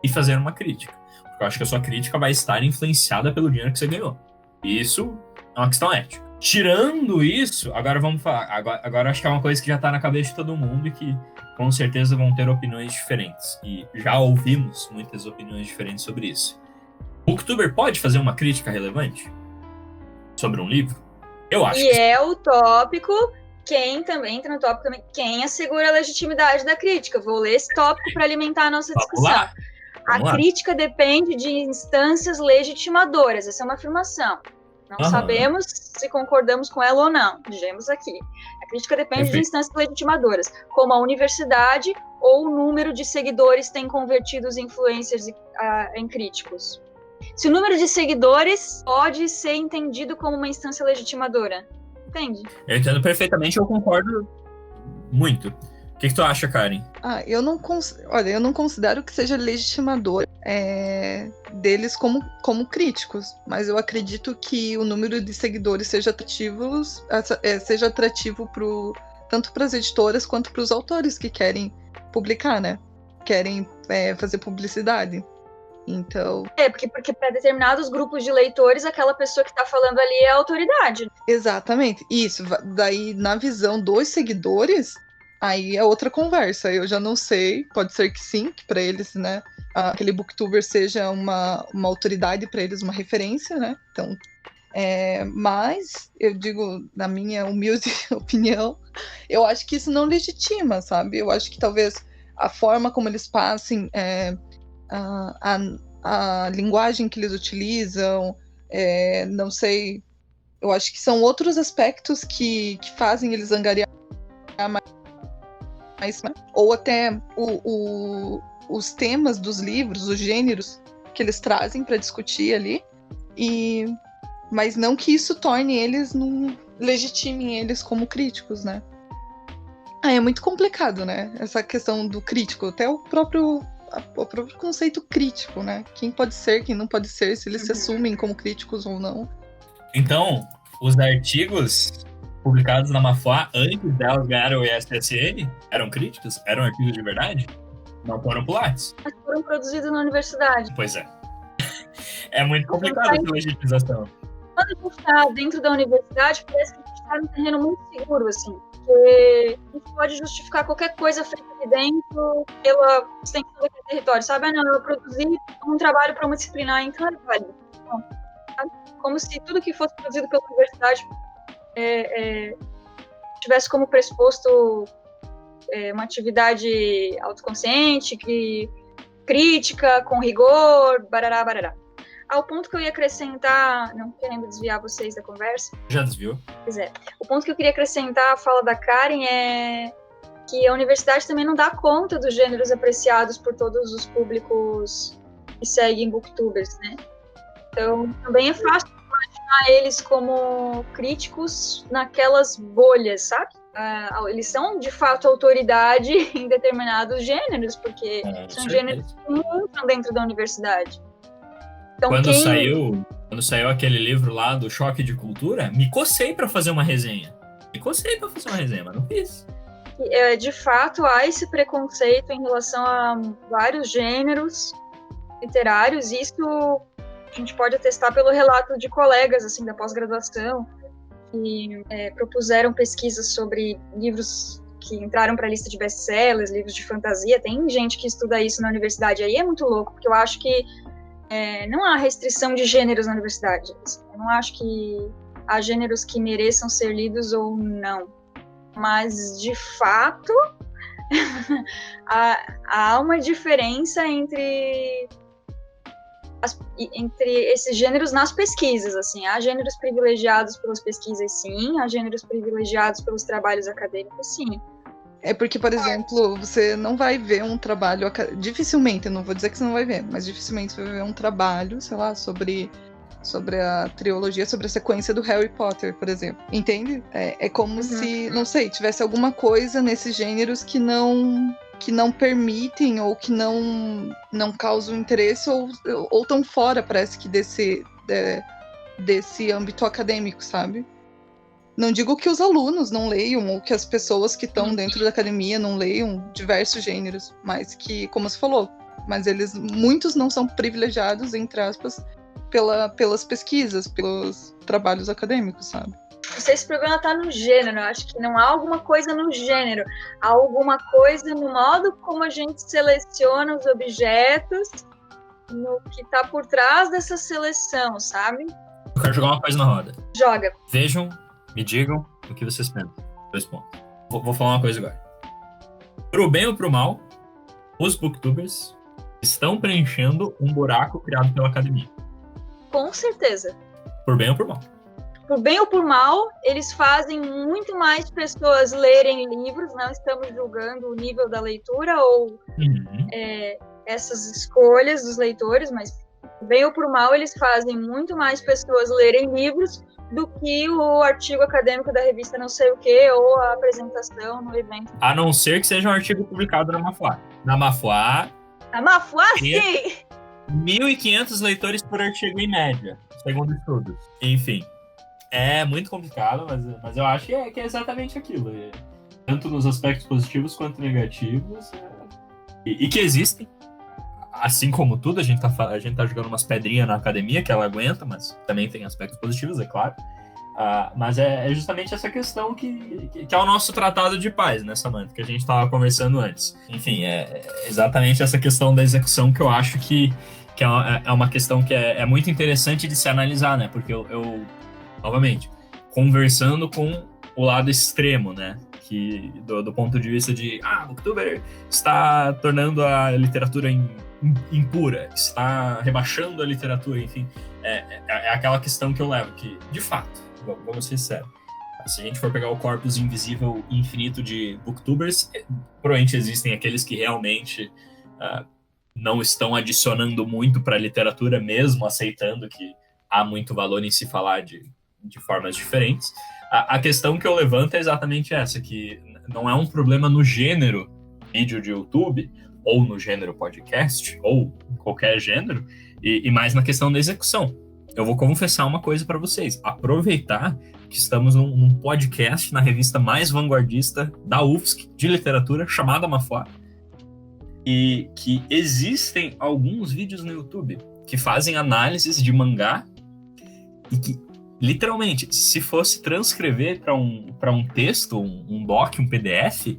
e fazer uma crítica. Porque eu acho que a sua crítica vai estar influenciada pelo dinheiro que você ganhou. E isso é uma questão ética. Tirando isso, agora vamos falar. Agora acho que é uma coisa que já está na cabeça de todo mundo e que com certeza vão ter opiniões diferentes. E já ouvimos muitas opiniões diferentes sobre isso. O booktuber pode fazer uma crítica relevante sobre um livro? Eu acho e que é o tópico, quem também entra no tópico também, quem assegura a legitimidade da crítica. Vou ler esse tópico para alimentar a nossa discussão. Vamos lá. Crítica depende de instâncias legitimadoras. Essa é uma afirmação. Não sabemos se concordamos com ela ou não. Dizemos aqui. A crítica depende de instâncias legitimadoras, como a universidade ou o número de seguidores tem convertido os influencers em críticos. Se o número de seguidores pode ser entendido como uma instância legitimadora. Entende? Eu entendo perfeitamente, eu concordo muito. O que tu acha, Karen? Eu não considero que seja legitimador deles como críticos, mas eu acredito que o número de seguidores seja atrativo tanto para as editoras quanto para os autores que querem publicar, né? Querem fazer publicidade. Então... porque para determinados grupos de leitores, aquela pessoa que está falando ali é a autoridade. Exatamente, isso. Daí, na visão dos seguidores, aí é outra conversa. Eu já não sei, pode ser que sim, que para eles, né, aquele booktuber seja uma autoridade para eles, uma referência, né? Então, mas eu digo, na minha humilde opinião, eu acho que isso não legitima, sabe? Eu acho que talvez a forma como eles passem a linguagem que eles utilizam, não sei, eu acho que são outros aspectos que fazem eles angariar mais, né? Ou até os temas dos livros, os gêneros que eles trazem para discutir ali, mas não que isso torne eles, legitime eles como críticos, né? É muito complicado, né? Essa questão do crítico, até o próprio conceito crítico, né? Quem pode ser, quem não pode ser, se eles se assumem como críticos ou não. Então, os artigos publicados na Mafá antes delas ganharem o ISSN eram críticos? Eram artigos de verdade? Não foram pro Lattes? Mas foram produzidos na universidade. Pois é. É muito complicado essa legitimização. Quando a gente está dentro da universidade, parece que a gente está num terreno muito seguro, assim. Porque a gente pode justificar qualquer coisa feita aqui dentro pela extensão daquele território, sabe? Eu produzi um trabalho para uma disciplinar, então é válido. Como se tudo que fosse produzido pela universidade tivesse como pressuposto uma atividade autoconsciente, crítica, com rigor, barará, barará. Ao ponto que eu ia acrescentar, não querendo desviar vocês da conversa. Já desviou? Pois é. O ponto que eu queria acrescentar à fala da Karen é que a universidade também não dá conta dos gêneros apreciados por todos os públicos que seguem booktubers, né? Então, também é fácil imaginar eles como críticos naquelas bolhas, sabe? Eles são, de fato, autoridade em determinados gêneros, porque são gêneros que não entram dentro da universidade. Então, quando saiu aquele livro lá do Choque de Cultura, me cocei para fazer uma resenha. Mas não fiz. De fato, há esse preconceito em relação a vários gêneros literários. Isso a gente pode atestar pelo relato de colegas assim, da pós-graduação que propuseram pesquisas sobre livros que entraram para a lista de best-sellers, livros de fantasia. Tem gente que estuda isso na universidade, aí é muito louco, porque eu acho que não há restrição de gêneros na universidade. Eu não acho que há gêneros que mereçam ser lidos ou não. Mas, de fato, há uma diferença entre esses gêneros nas pesquisas, assim. Há gêneros privilegiados pelas pesquisas, sim. Há gêneros privilegiados pelos trabalhos acadêmicos, sim. É porque, por exemplo, você não vai ver um trabalho... Dificilmente, eu não vou dizer que você não vai ver, mas dificilmente você vai ver um trabalho, sei lá, sobre a trilogia, sobre a sequência do Harry Potter, por exemplo. Entende? É como se, não sei, tivesse alguma coisa nesses gêneros que não permitem ou que não causam interesse ou tão fora, parece que, desse âmbito acadêmico, sabe? Não digo que os alunos não leiam ou que as pessoas que estão dentro da academia não leiam diversos gêneros, mas que, como você falou, mas muitos não são privilegiados, entre aspas, pelas pesquisas, pelos trabalhos acadêmicos, sabe? Não sei se o problema está no gênero, eu acho que não há alguma coisa no gênero, há alguma coisa no modo como a gente seleciona os objetos, no que está por trás dessa seleção, sabe? Eu quero jogar uma coisa na roda. Joga. Vejam, me digam o que vocês pensam. 2 pontos. Vou falar uma coisa agora. Pro bem ou pro mal, os booktubers estão preenchendo um buraco criado pela academia. Com certeza. Por bem ou por mal. Por bem ou por mal, eles fazem muito mais pessoas lerem livros, não estamos julgando o nível da leitura ou essas escolhas dos leitores, mas por bem ou por mal, eles fazem muito mais pessoas lerem livros do que o artigo acadêmico da revista não sei o que, ou a apresentação no evento. A não ser que seja um artigo publicado na Mafuá. Na Mafuá, sim! 1.500 leitores por artigo em média, segundo estudos. Enfim, é muito complicado, mas eu acho que é exatamente aquilo. Tanto nos aspectos positivos quanto negativos. E que existem. Assim como tudo, a gente tá jogando umas pedrinhas na academia que ela aguenta, mas também tem aspectos positivos, é claro. Mas é justamente essa questão que é o nosso tratado de paz, né, Samantha, que a gente estava conversando antes. Enfim, é exatamente essa questão da execução que eu acho que é uma questão que é muito interessante de se analisar, né, porque eu novamente, conversando com o lado extremo, né, que do ponto de vista de o booktuber está tornando a literatura impura, está rebaixando a literatura, enfim, é aquela questão que eu levo, que, de fato, vamos ser sérios, se a gente for pegar o corpus invisível infinito de booktubers, provavelmente existem aqueles que realmente não estão adicionando muito para a literatura, mesmo aceitando que há muito valor em se falar de formas diferentes. A questão que eu levanto é exatamente essa, que não é um problema no gênero vídeo de YouTube, ou no gênero podcast, ou qualquer gênero, e mais na questão da execução. Eu vou confessar uma coisa para vocês. Aproveitar que estamos num podcast na revista mais vanguardista da UFSC de literatura, chamada Mafuá, e que existem alguns vídeos no YouTube que fazem análises de mangá e que, literalmente, se fosse transcrever para um texto, um doc, um PDF,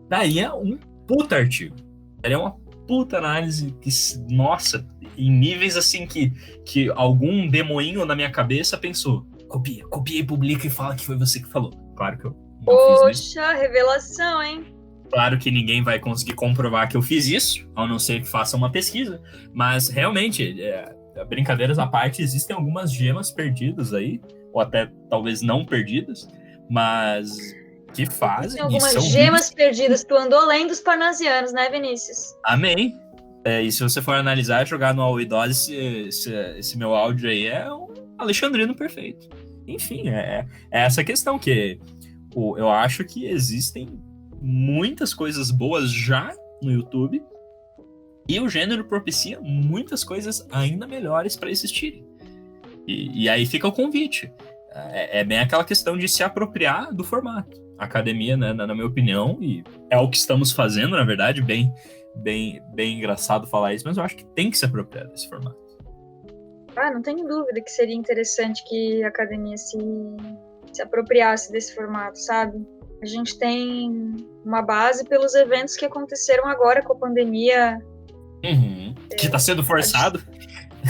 daria um puta artigo. Daria uma puta análise que, nossa, em níveis assim que algum demoinho na minha cabeça pensou, copia e publica e fala que foi você que falou. Claro que eu não fiz isso. Poxa, revelação, hein? Claro que ninguém vai conseguir comprovar que eu fiz isso, a não ser que faça uma pesquisa, mas realmente, brincadeiras à parte, existem algumas gemas perdidas aí, ou até talvez não perdidas, mas que fazem. Tem algumas gemas perdidas, tu andou além dos parnasianos, né, Vinícius? Amém. E se você for analisar e jogar no Alwidose, esse meu áudio aí é um alexandrino perfeito. Enfim, é essa questão que eu acho que existem muitas coisas boas já no YouTube e o gênero propicia muitas coisas ainda melhores para existirem. E aí fica o convite. É bem aquela questão de se apropriar do formato. A academia, né, na minha opinião, e é o que estamos fazendo, na verdade, bem engraçado falar isso, mas eu acho que tem que se apropriar desse formato. Não tenho dúvida que seria interessante que a academia se apropriasse desse formato, sabe? A gente tem uma base pelos eventos que aconteceram agora com a pandemia. Que está sendo forçado.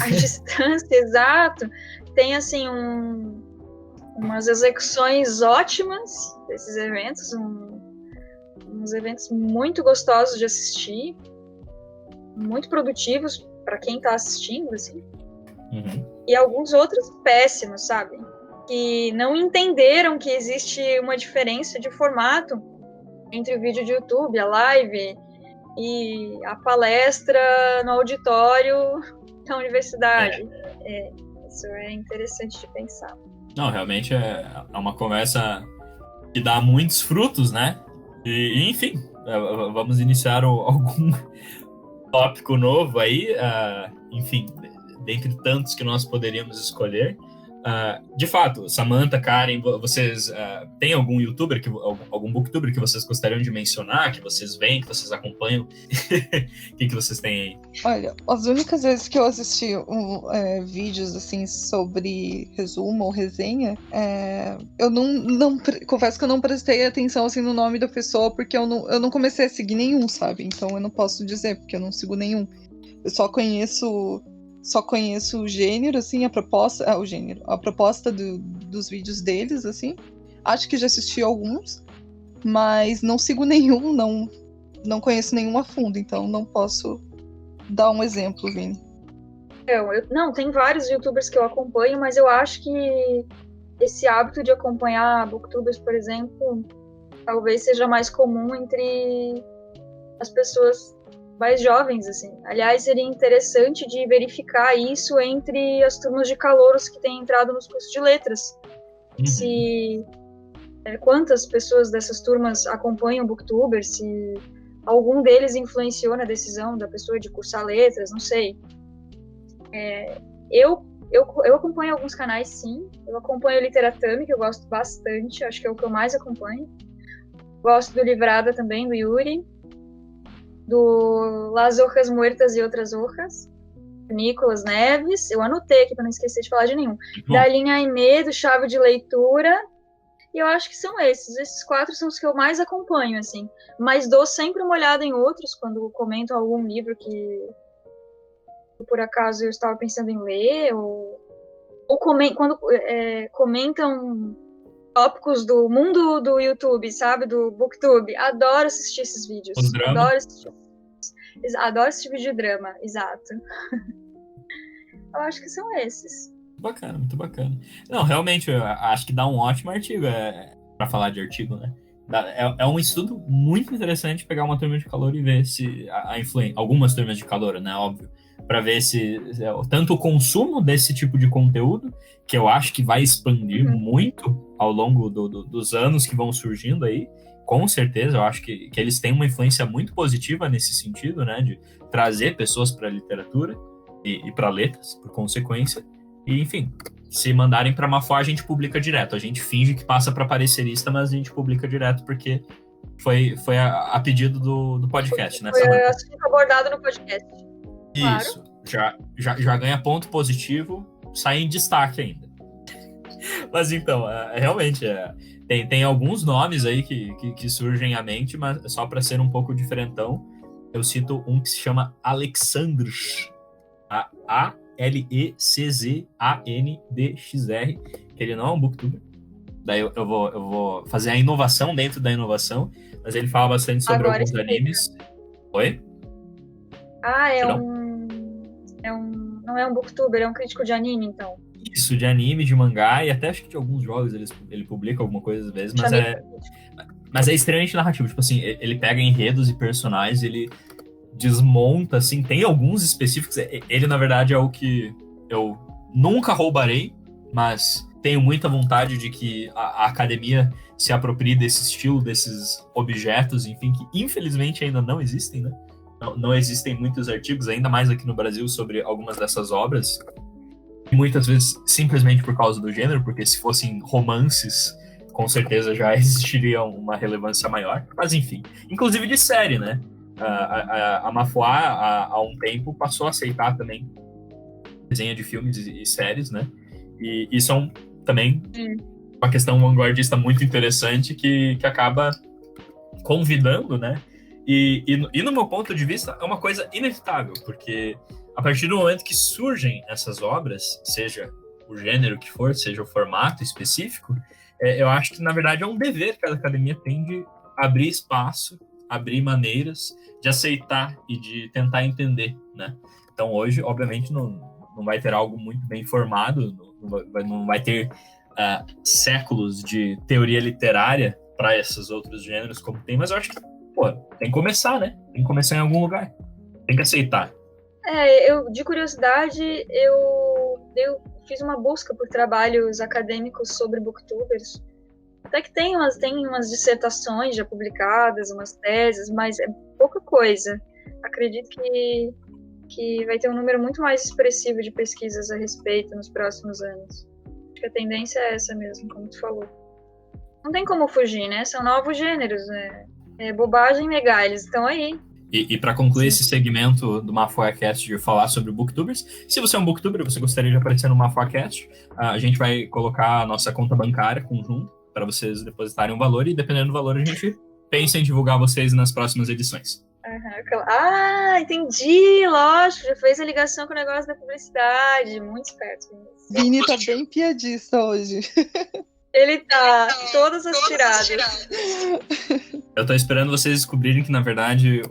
A distância, exato. Tem, assim, umas execuções ótimas desses eventos, uns eventos muito gostosos de assistir, muito produtivos para quem está assistindo, assim. E alguns outros péssimos, sabe? Que não entenderam que existe uma diferença de formato entre o vídeo de YouTube, a live e a palestra no auditório da universidade. Isso é interessante de pensar. Não, realmente é uma conversa que dá muitos frutos, né? E enfim, vamos iniciar algum tópico novo aí, enfim, dentre tantos que nós poderíamos escolher. De fato, Samantha, Karen, vocês têm algum youtuber, algum booktuber que vocês gostariam de mencionar, que vocês veem, que vocês acompanham? O que vocês têm aí? Olha, as únicas vezes que eu assisti vídeos assim sobre resumo ou resenha, eu não confesso que eu não prestei atenção assim no nome da pessoa, porque eu não comecei a seguir nenhum, sabe? Então eu não posso dizer, porque eu não sigo nenhum. Eu só conheço o gênero, assim, a proposta dos vídeos deles, assim. Acho que já assisti alguns, mas não sigo nenhum, não conheço nenhum a fundo, então não posso dar um exemplo, Vini. Não, tem vários youtubers que eu acompanho, mas eu acho que esse hábito de acompanhar booktubers, por exemplo, talvez seja mais comum entre as pessoas mais jovens, assim. Aliás, seria interessante de verificar isso entre as turmas de calouros que têm entrado nos cursos de letras. Se quantas pessoas dessas turmas acompanham booktubers, se algum deles influenciou na decisão da pessoa de cursar letras, não sei. Eu acompanho alguns canais, sim. Eu acompanho o Literatame, que eu gosto bastante, acho que é o que eu mais acompanho. Gosto do Livrada também, do Yuri, do Las Hojas Muertas e Outras Hojas, do Nicolas Neves, eu anotei aqui para não esquecer de falar de nenhum, da linha Aimee, do Chave de Leitura, e eu acho que são esses 4 são os que eu mais acompanho, assim, mas dou sempre uma olhada em outros, quando comentam algum livro que por acaso eu estava pensando em ler, ou quando comentam tópicos do mundo do YouTube, sabe? Do Booktube. Adoro assistir esses vídeos. Adoro assistir vídeo de drama, exato. Eu acho que são esses. Bacana, muito bacana. Não, realmente, eu acho que dá um ótimo artigo, para falar de artigo, né? É um estudo muito interessante pegar uma turma de calor e ver se a influência, algumas turmas de calor, né? Óbvio. Para ver se tanto o consumo desse tipo de conteúdo, que eu acho que vai expandir muito ao longo dos anos que vão surgindo aí, com certeza, eu acho que eles têm uma influência muito positiva nesse sentido, né, de trazer pessoas para a literatura e para letras, por consequência, e enfim, se mandarem para Mafó, a gente publica direto, a gente finge que passa para parecerista, mas a gente publica direto, porque foi a pedido do podcast, né? Foi assunto abordado no podcast. Isso, claro. já ganha ponto positivo, sai em destaque ainda. Mas então, realmente, tem alguns nomes aí que surgem à mente, mas só para ser um pouco diferentão, eu cito um que se chama Alecsandr, Aleczandxr, que ele não é um booktuber. Daí eu vou fazer a inovação dentro da inovação, mas ele fala bastante sobre agora alguns animes. Oi? Não é um booktuber, é um crítico de anime, então. Isso, de anime, de mangá, e até acho que de alguns jogos ele publica alguma coisa às vezes, mas é extremamente narrativo. Tipo assim, ele pega enredos e personagens, ele desmonta, assim, tem alguns específicos. Ele, na verdade, é o que eu nunca roubarei, mas tenho muita vontade de que a academia se aproprie desse estilo, desses objetos, enfim, que infelizmente ainda não existem, né? Não existem muitos artigos, ainda mais aqui no Brasil, sobre algumas dessas obras. E muitas vezes simplesmente por causa do gênero, porque se fossem romances, com certeza já existiria uma relevância maior. Mas enfim, inclusive de série, né? A Mafuá, há um tempo, passou a aceitar também desenho de filmes e séries, né? E são também uma questão vanguardista muito interessante que acaba convidando, né? E no meu ponto de vista, é uma coisa inevitável, porque a partir do momento que surgem essas obras, seja o gênero que for, seja o formato específico, eu acho que, na verdade, é um dever que a academia tem de abrir espaço, abrir maneiras de aceitar e de tentar entender, né? Então, hoje, obviamente, não vai ter algo muito bem formado, não vai ter séculos de teoria literária para esses outros gêneros como tem, mas eu acho que, tem que começar, né? Tem que começar em algum lugar. Tem que aceitar. De curiosidade, eu fiz uma busca por trabalhos acadêmicos sobre booktubers. Até que tem umas dissertações já publicadas, umas teses, mas é pouca coisa. Acredito que vai ter um número muito mais expressivo de pesquisas a respeito nos próximos anos. Acho que a tendência é essa mesmo, como tu falou. Não tem como fugir, né? São novos gêneros, né? É bobagem negar, eles estão aí. E para concluir esse segmento do MafoaCast de falar sobre booktubers, se você é um booktuber e você gostaria de aparecer no MafoaCast, a gente vai colocar a nossa conta bancária conjunto para vocês depositarem um valor e, dependendo do valor, a gente pensa em divulgar vocês nas próximas edições. Entendi, lógico, já fez a ligação com o negócio da publicidade, muito esperto. Vini tá bem piadista hoje. Ele tá, todas as tiradas. Eu tô esperando vocês descobrirem que, na verdade,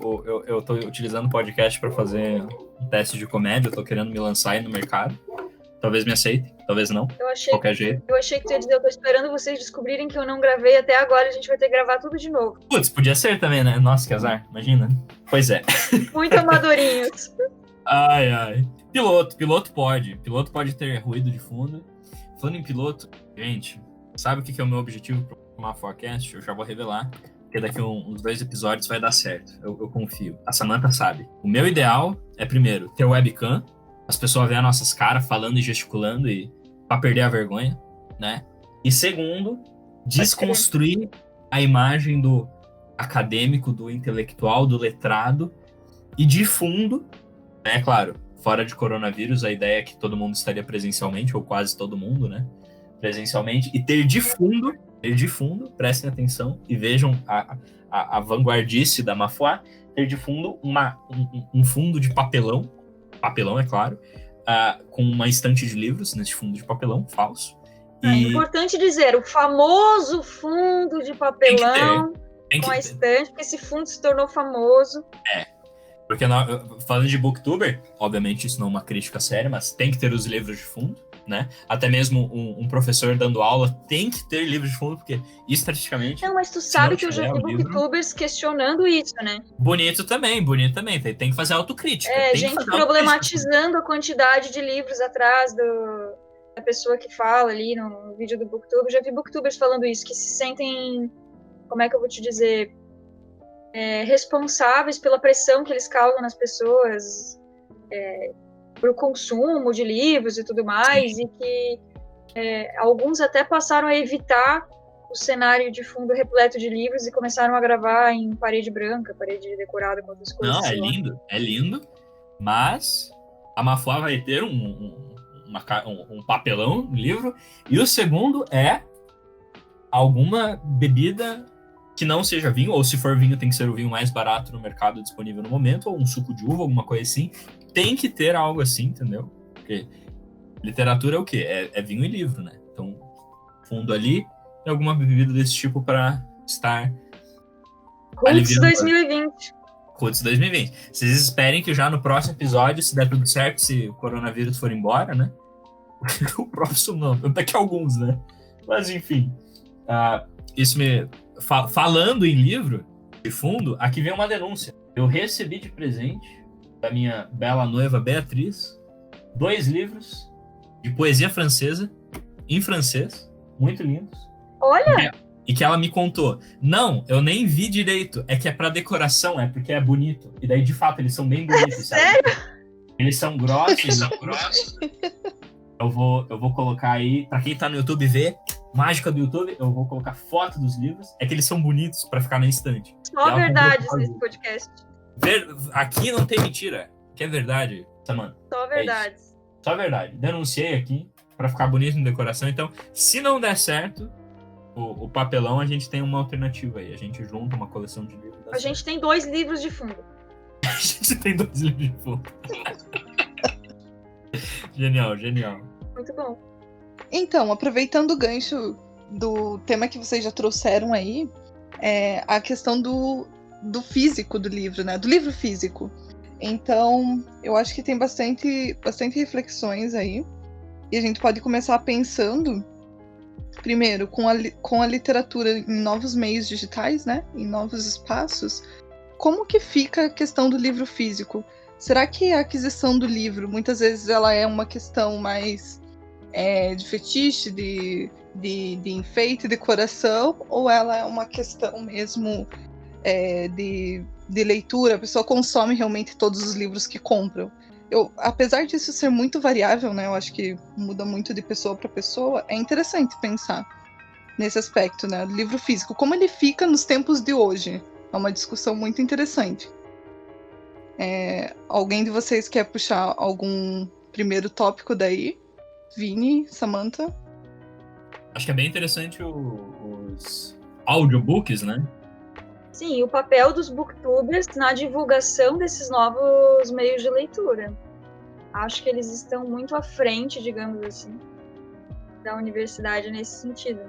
eu tô utilizando o podcast para fazer um teste de comédia, eu tô querendo me lançar aí no mercado. Talvez me aceite, talvez não, qualquer jeito. Eu achei que tu ia dizer, eu tô esperando vocês descobrirem que eu não gravei até agora, a gente vai ter que gravar tudo de novo. Putz, podia ser também, né? Nossa, que azar, imagina. Pois é. Muito amadorinhos. Ai. Piloto pode ter ruído de fundo. Falando em piloto, gente, sabe o que é o meu objetivo pro MafoaCast? Eu já vou revelar, porque daqui uns 2 episódios vai dar certo, eu confio. A Samantha sabe. O meu ideal é, primeiro, ter webcam, as pessoas verem nossas caras falando e gesticulando e pra perder a vergonha, né? E segundo, desconstruir a imagem do acadêmico, do intelectual, do letrado e de fundo, né? Claro, fora de coronavírus, a ideia é que todo mundo estaria presencialmente, ou quase todo mundo, né? Presencialmente, e ter de fundo, prestem atenção e vejam a vanguardice da Mafoa, ter de fundo um fundo de papelão, é claro, com uma estante de livros nesse fundo de papelão falso. É importante dizer, o famoso fundo de papelão com a estante, porque esse fundo se tornou famoso. Porque falando de booktuber, obviamente isso não é uma crítica séria, mas tem que ter os livros de fundo, né? Até mesmo um professor dando aula tem que ter livros de fundo, porque estatisticamente... Não, mas tu sabe que eu já vi booktubers questionando isso, né? Bonito também. Tem que fazer autocrítica. Gente problematizando a quantidade de livros atrás da pessoa que fala ali no vídeo do booktuber. Já vi booktubers falando isso, que se sentem, como é que eu vou te dizer, responsáveis pela pressão que eles causam nas pessoas, pro consumo de livros e tudo mais. Sim. E que alguns até passaram a evitar o cenário de fundo repleto de livros e começaram a gravar em parede branca, parede decorada com outras coisas. Não, é lindo, mas a Mafoa vai ter um papelão no livro, e o segundo é alguma bebida que não seja vinho, ou se for vinho tem que ser o vinho mais barato no mercado disponível no momento, ou um suco de uva, alguma coisa assim. Tem que ter algo assim, entendeu? Porque literatura é o quê? É vinho e livro, né? Então, fundo ali, tem alguma bebida desse tipo para estar... Roots 2020. Roots 2020. Vocês esperem que já no próximo episódio, se der tudo certo, se o coronavírus for embora, né? O próximo não, tanto é que alguns, né? Mas, enfim. Isso me... Falando em livro de fundo, aqui vem uma denúncia. Eu recebi de presente da minha bela noiva Beatriz 2 livros de poesia francesa, em francês, muito lindos. Olha! E que ela me contou, não, eu nem vi direito, é que é pra decoração, é porque é bonito. E daí, de fato, eles são bem bonitos, sabe? Sério? Eles são grossos. Eu vou colocar aí, pra quem tá no YouTube ver, mágica do YouTube, eu vou colocar foto dos livros. É que eles são bonitos pra ficar na estante. Só verdades nesse podcast. Aqui não tem mentira. Que é verdade, Samantha. Só verdades. Só verdade. Denunciei aqui. para ficar bonito na decoração. Então, se não der certo, o papelão, a gente tem uma alternativa aí. A gente junta uma coleção de livros. A gente tem 2 livros de fundo. A gente tem 2 livros de fundo. Genial. Muito bom. Então, aproveitando o gancho do tema que vocês já trouxeram aí, a questão do físico do livro, né? Do livro físico. Então, eu acho que tem bastante reflexões aí. E a gente pode começar pensando, primeiro, com a literatura em novos meios digitais, né? Em novos espaços. Como que fica a questão do livro físico? Será que a aquisição do livro, muitas vezes, ela é uma questão mais de fetiche, de enfeite, decoração, ou ela é uma questão mesmo de leitura? A pessoa consome realmente todos os livros que compram? Apesar disso ser muito variável, né, eu acho que muda muito de pessoa para pessoa, é interessante pensar nesse aspecto, né, do livro físico, como ele fica nos tempos de hoje. É uma discussão muito interessante. Alguém de vocês quer puxar algum primeiro tópico daí? Vini, Samantha? Acho que é bem interessante os audiobooks, né? Sim, o papel dos booktubers na divulgação desses novos meios de leitura. Acho que eles estão muito à frente, digamos assim, da universidade nesse sentido.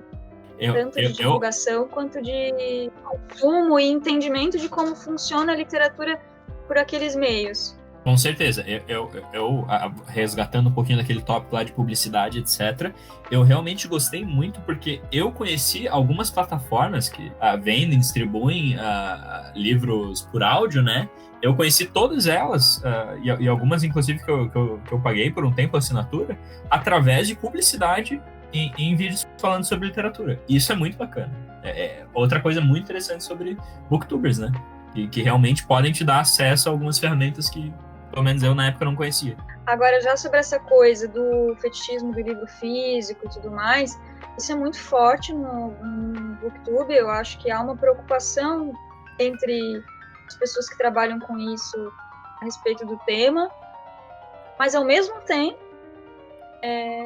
Tanto de divulgação quanto de consumo e entendimento de como funciona a literatura por aqueles meios. Com certeza. Eu resgatando um pouquinho daquele tópico lá de publicidade, etc., eu realmente gostei muito porque eu conheci algumas plataformas que vendem, distribuem livros por áudio, né? Eu conheci todas elas, e algumas, inclusive, que eu paguei por um tempo a assinatura, através de publicidade em vídeos falando sobre literatura. E isso é muito bacana. Outra coisa muito interessante sobre booktubers, né? Que realmente podem te dar acesso a algumas ferramentas que, pelo menos eu, na época, não conhecia. Agora, já sobre essa coisa do fetichismo do livro físico e tudo mais, isso é muito forte no Booktube. Eu acho que há uma preocupação entre as pessoas que trabalham com isso a respeito do tema, mas, ao mesmo tempo,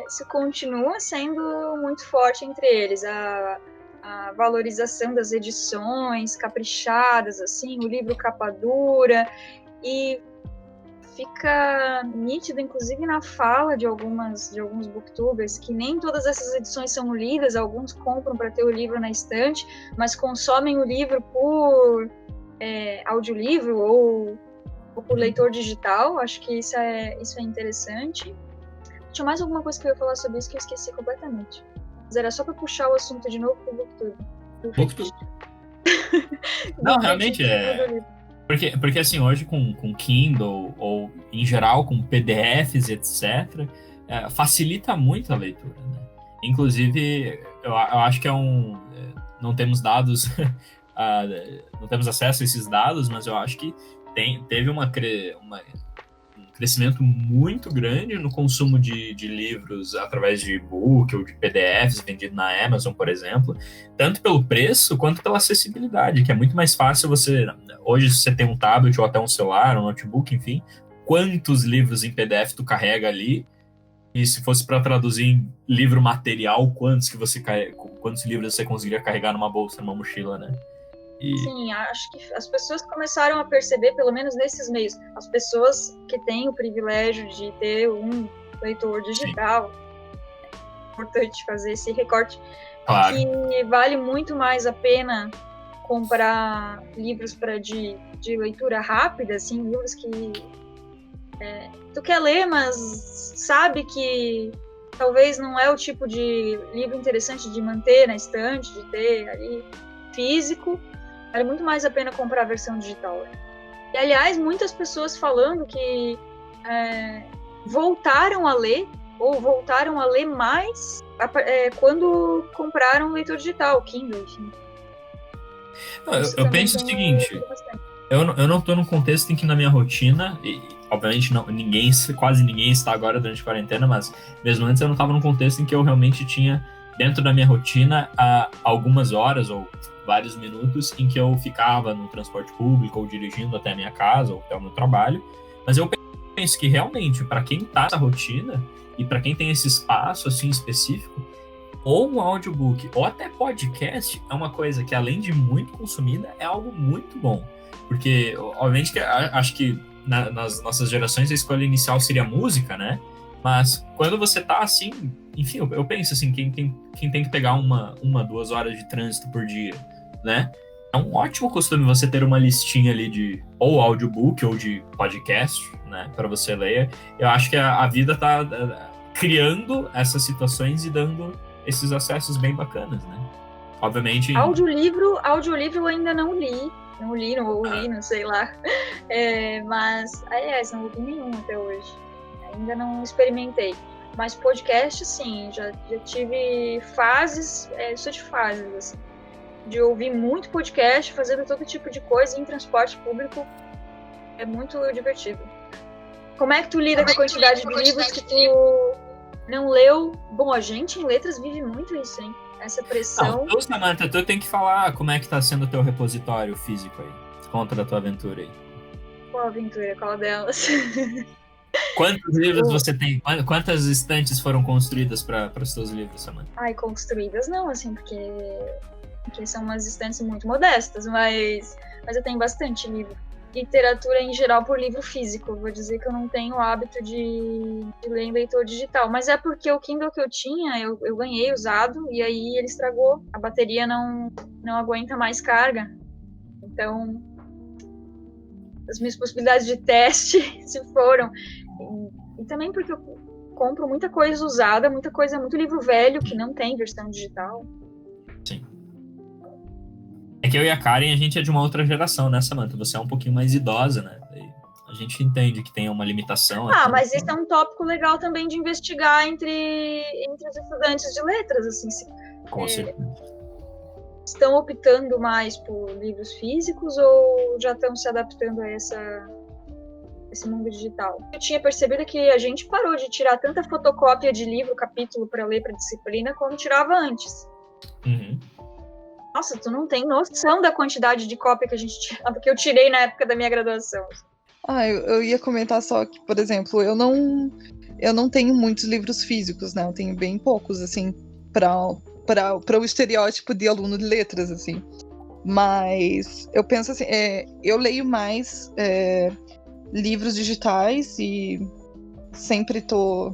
isso continua sendo muito forte entre eles. A valorização das edições caprichadas, assim, o livro capa dura, e fica nítido, inclusive, na fala de alguns booktubers, que nem todas essas edições são lidas. Alguns compram para ter o livro na estante, mas consomem o livro por audiolivro ou por leitor digital. Acho que isso é interessante. Tinha mais alguma coisa que eu ia falar sobre isso que eu esqueci completamente. Mas era só para puxar o assunto de novo pro Booktube. Não, realmente Porque assim, hoje com Kindle, ou em geral com PDFs, etc., facilita muito a leitura, né? Inclusive, eu acho que não temos dados, não temos acesso a esses dados, mas eu acho que teve um crescimento muito grande no consumo de livros através de e-book ou de PDFs vendido na Amazon, por exemplo, tanto pelo preço quanto pela acessibilidade, que é muito mais fácil hoje, se você tem um tablet ou até um celular, um notebook, enfim, quantos livros em PDF tu carrega ali, e se fosse para traduzir em livro material, quantos livros você conseguiria carregar numa bolsa, numa mochila, né? Sim, acho que as pessoas começaram a perceber, pelo menos nesses meios, as pessoas que têm o privilégio de ter um leitor digital, é importante fazer esse recorte, claro, que vale muito mais a pena comprar livros de leitura rápida, assim, livros que tu quer ler, mas sabe que talvez não é o tipo de livro interessante de manter na estante, de ter ali físico. Vale muito mais a pena comprar a versão digital. E, aliás, muitas pessoas falando que voltaram a ler mais quando compraram o leitor digital, Kindle, enfim. Eu penso o seguinte, eu não estou num contexto em que na minha rotina, e obviamente quase ninguém está agora durante a quarentena, mas mesmo antes eu não estava num contexto em que eu realmente tinha dentro da minha rotina algumas horas ou vários minutos em que eu ficava no transporte público ou dirigindo até a minha casa ou até o meu trabalho, mas eu penso que realmente, para quem tá nessa rotina e para quem tem esse espaço assim específico, ou um audiobook ou até podcast é uma coisa que, além de muito consumida, é algo muito bom. Porque, obviamente, que acho que nas nossas gerações a escolha inicial seria música, né? Mas quando você tá assim, enfim, eu penso assim, quem tem que pegar 2 horas de trânsito por dia, né? É um ótimo costume você ter uma listinha ali de ou audiobook ou de podcast, né? Para você ler. Eu acho que a vida tá criando essas situações e dando esses acessos bem bacanas, né? Obviamente... Audiolivro eu ainda não li. Não li, não sei lá. Mas, aliás, não ouvi nenhum até hoje. Ainda não experimentei. Mas podcast, sim, já tive fases, sou de fases, assim, de ouvir muito podcast, fazendo todo tipo de coisa em transporte público. É muito divertido. Como é que tu lida com a quantidade de livros que tu não leu? Bom, a gente em letras vive muito isso, hein? Essa pressão. Não, Samantha, tu tem que falar como é que tá sendo o teu repositório físico aí. Conta da tua aventura aí. Qual aventura? Qual delas? Quantos livros você tem? Quantas estantes foram construídas para os teus livros, Samantha? Ai, construídas não, assim, porque são umas estantes muito modestas, mas eu tenho bastante livro. Literatura em geral por livro físico. Vou dizer que eu não tenho o hábito de ler em leitor digital, mas é porque o Kindle que eu tinha, eu ganhei usado, e aí ele estragou. A bateria não aguenta mais carga. Então, as minhas possibilidades de teste se foram. E também porque eu compro muita coisa usada, muito livro velho que não tem versão digital. Sim. É que eu e a Karen, a gente é de uma outra geração, né, Samantha? Você é um pouquinho mais idosa, né? A gente entende que tem uma limitação. Mas esse é um tópico legal também de investigar entre os estudantes de letras, assim. Com certeza. Estão optando mais por livros físicos ou já estão se adaptando a esse mundo digital? Eu tinha percebido que a gente parou de tirar tanta fotocópia de livro, capítulo para ler para disciplina, como tirava antes. Uhum. Nossa, tu não tem noção da quantidade de cópia que a gente tirava, que eu tirei na época da minha graduação. Eu ia comentar só que, por exemplo, eu não tenho muitos livros físicos, né? Eu tenho bem poucos, assim, para o estereótipo de aluno de letras, assim. Mas eu penso assim, eu leio mais livros digitais e sempre tô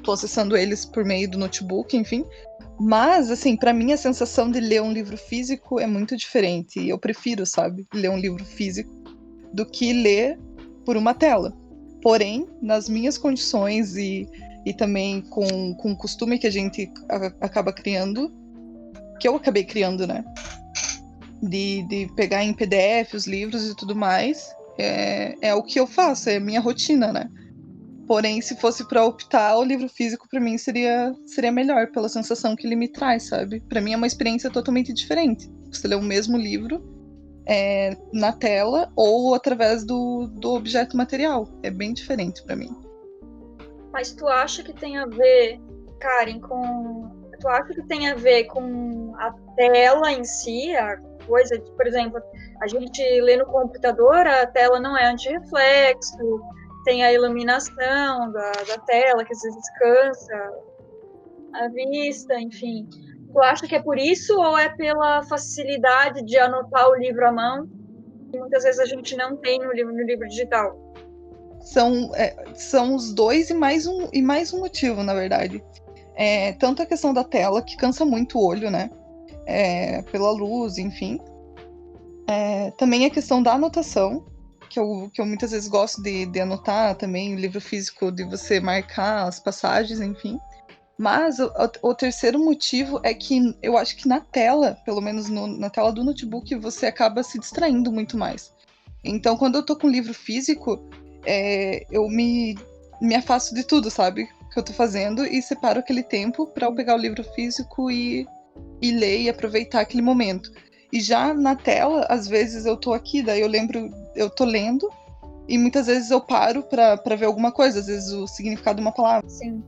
acessando eles por meio do notebook, enfim. Mas, assim, para mim a sensação de ler um livro físico é muito diferente. E eu prefiro, sabe, ler um livro físico do que ler por uma tela. Porém, nas minhas condições e também com o costume que a gente acaba criando, que eu acabei criando, né? De pegar em PDF os livros e tudo mais, é o que eu faço, é a minha rotina, né? Porém, se fosse para optar, o livro físico para mim seria melhor, pela sensação que ele me traz, sabe? Para mim é uma experiência totalmente diferente. Você lê o mesmo livro na tela ou através do objeto material. É bem diferente para mim. Mas tu acha que tem a ver, Karen, tu acha que tem a ver com a tela em si, a coisa de, por exemplo, a gente lê no computador, a tela não é antirreflexo, tem a iluminação da tela, que às vezes cansa a vista, enfim. Tu acha que é por isso ou é pela facilidade de anotar o livro à mão, que muitas vezes a gente não tem no livro digital? São os dois e mais um motivo, na verdade. Tanto a questão da tela, que cansa muito o olho, né? Pela luz, enfim. Também a questão da anotação, que eu muitas vezes gosto de anotar também, o livro físico, de você marcar as passagens, enfim. Mas o terceiro motivo é que eu acho que na tela, pelo menos na tela do notebook, você acaba se distraindo muito mais. Então, quando eu tô com livro físico, eu me afasto de tudo, sabe? Que eu tô fazendo e separo aquele tempo para eu pegar o livro físico e ler e aproveitar aquele momento. E já na tela, às vezes eu tô aqui, daí eu tô lendo e muitas vezes eu paro para ver alguma coisa, às vezes o significado de uma palavra. Sim.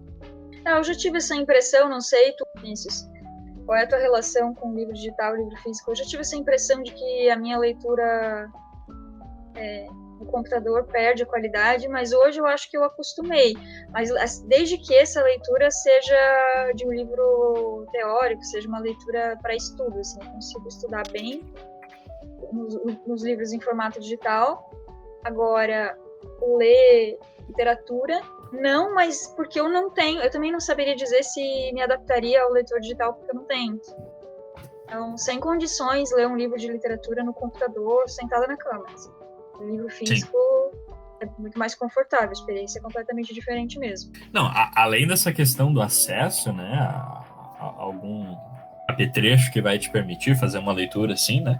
Eu já tive essa impressão, não sei, tu, Vinícius, qual é a tua relação com o livro digital e o livro físico? Eu já tive essa impressão de que a minha leitura o computador perde a qualidade, mas hoje eu acho que eu acostumei. Mas desde que essa leitura seja de um livro teórico, seja uma leitura para estudo, assim, eu consigo estudar bem nos livros em formato digital. Agora, ler literatura, não, mas porque eu não tenho, eu também não saberia dizer se me adaptaria ao leitor digital, porque eu não tenho. Então, sem condições, ler um livro de literatura no computador, sentada na cama. Assim. O livro físico é muito mais confortável, a experiência é completamente diferente mesmo. Não, além dessa questão do acesso, né, a algum apetrecho que vai te permitir fazer uma leitura assim, né,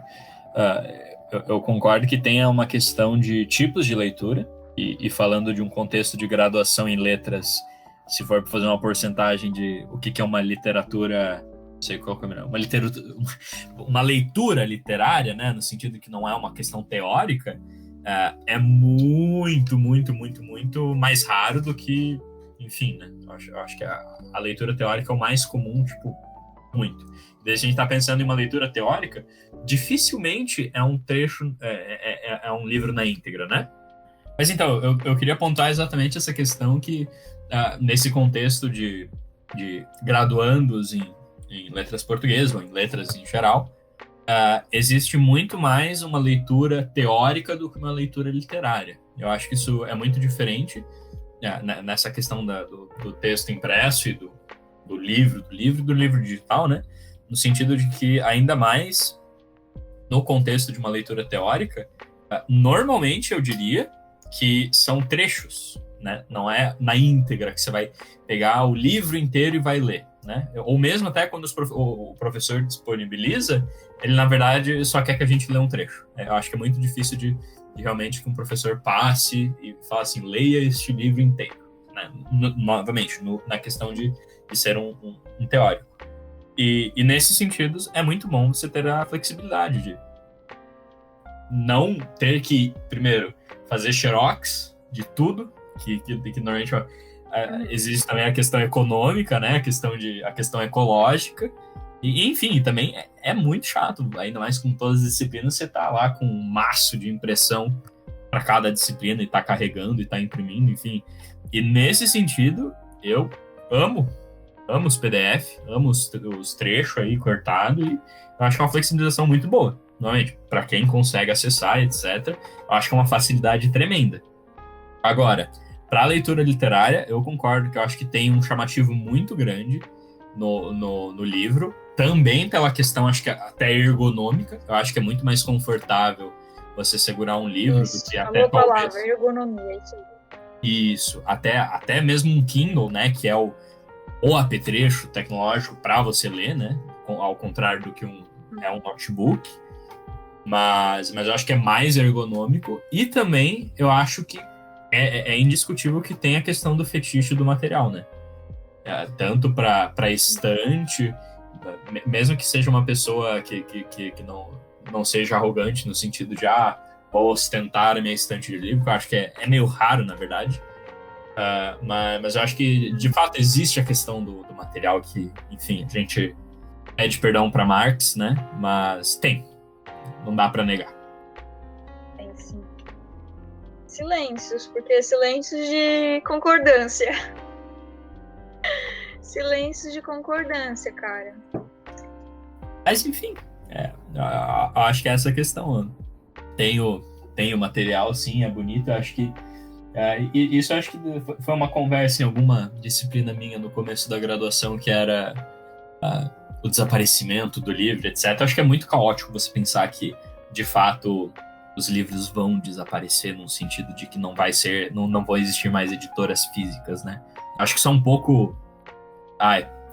eu concordo que tenha uma questão de tipos de leitura, e falando de um contexto de graduação em letras, se for para fazer uma porcentagem de o que é uma literatura, não sei qual que é, uma leitura literária, né, no sentido que não é uma questão teórica, é muito, muito, muito, muito mais raro do que, enfim, né, eu acho que a leitura teórica é o mais comum, tipo, muito. Daí, se a gente está pensando em uma leitura teórica, dificilmente é um trecho, é um livro na íntegra, né? Mas então, eu queria apontar exatamente essa questão que, nesse contexto de graduandos em letras portuguesas, ou em letras em geral, existe muito mais uma leitura teórica do que uma leitura literária. Eu acho que isso é muito diferente nessa questão do texto impresso e do livro digital, né? No sentido de que, ainda mais no contexto de uma leitura teórica, normalmente eu diria que são trechos, né? Não é na íntegra que você vai pegar o livro inteiro e vai ler, né? Ou mesmo até quando o professor disponibiliza, ele na verdade só quer que a gente lê um trecho. Eu acho que é muito difícil de realmente que um professor passe e fale assim, leia este livro inteiro, né? Novamente, na questão de ser um teórico. E nesses sentidos é muito bom você ter a flexibilidade de não ter que, primeiro, fazer xerox de tudo, que normalmente existe também a questão econômica, né? A questão ecológica. E, enfim, também é muito chato, ainda mais com todas as disciplinas, você tá lá com um maço de impressão para cada disciplina e tá carregando e tá imprimindo, enfim. E nesse sentido, eu amo os PDF, amo os trechos aí cortados, e eu acho que é uma flexibilização muito boa. Normalmente, para quem consegue acessar, etc., eu acho que é uma facilidade tremenda. Agora, para a leitura literária, eu concordo que eu acho que tem um chamativo muito grande no livro, também pela questão, acho que até ergonômica. Eu acho que é muito mais confortável você segurar um livro do que até talvez... palavra, ergonomia, isso aí. Isso, até mesmo um Kindle, né, que é o apetrecho tecnológico para você ler, né, ao contrário do que um notebook. Mas eu acho que é mais ergonômico, e também eu acho que é indiscutível que tem a questão do fetiche do material, né? Tanto para estante, mesmo que seja uma pessoa que não seja arrogante no sentido de vou ostentar a minha estante de livro, que eu acho que é meio raro, na verdade. Mas eu acho que, de fato, existe a questão do material que, enfim, a gente pede perdão para Marx, né? Mas não dá para negar. Tem sim. Silêncios, porque silêncios de concordância. Silêncios de concordância, cara. Mas, enfim, acho que é essa a questão. Tem o material, sim, é bonito. Eu acho que isso eu acho que foi uma conversa em alguma disciplina minha no começo da graduação, que era o desaparecimento do livro, etc. Eu acho que é muito caótico você pensar que, de fato, os livros vão desaparecer, no sentido de que não vão existir mais editoras físicas, né? Acho que isso é um pouco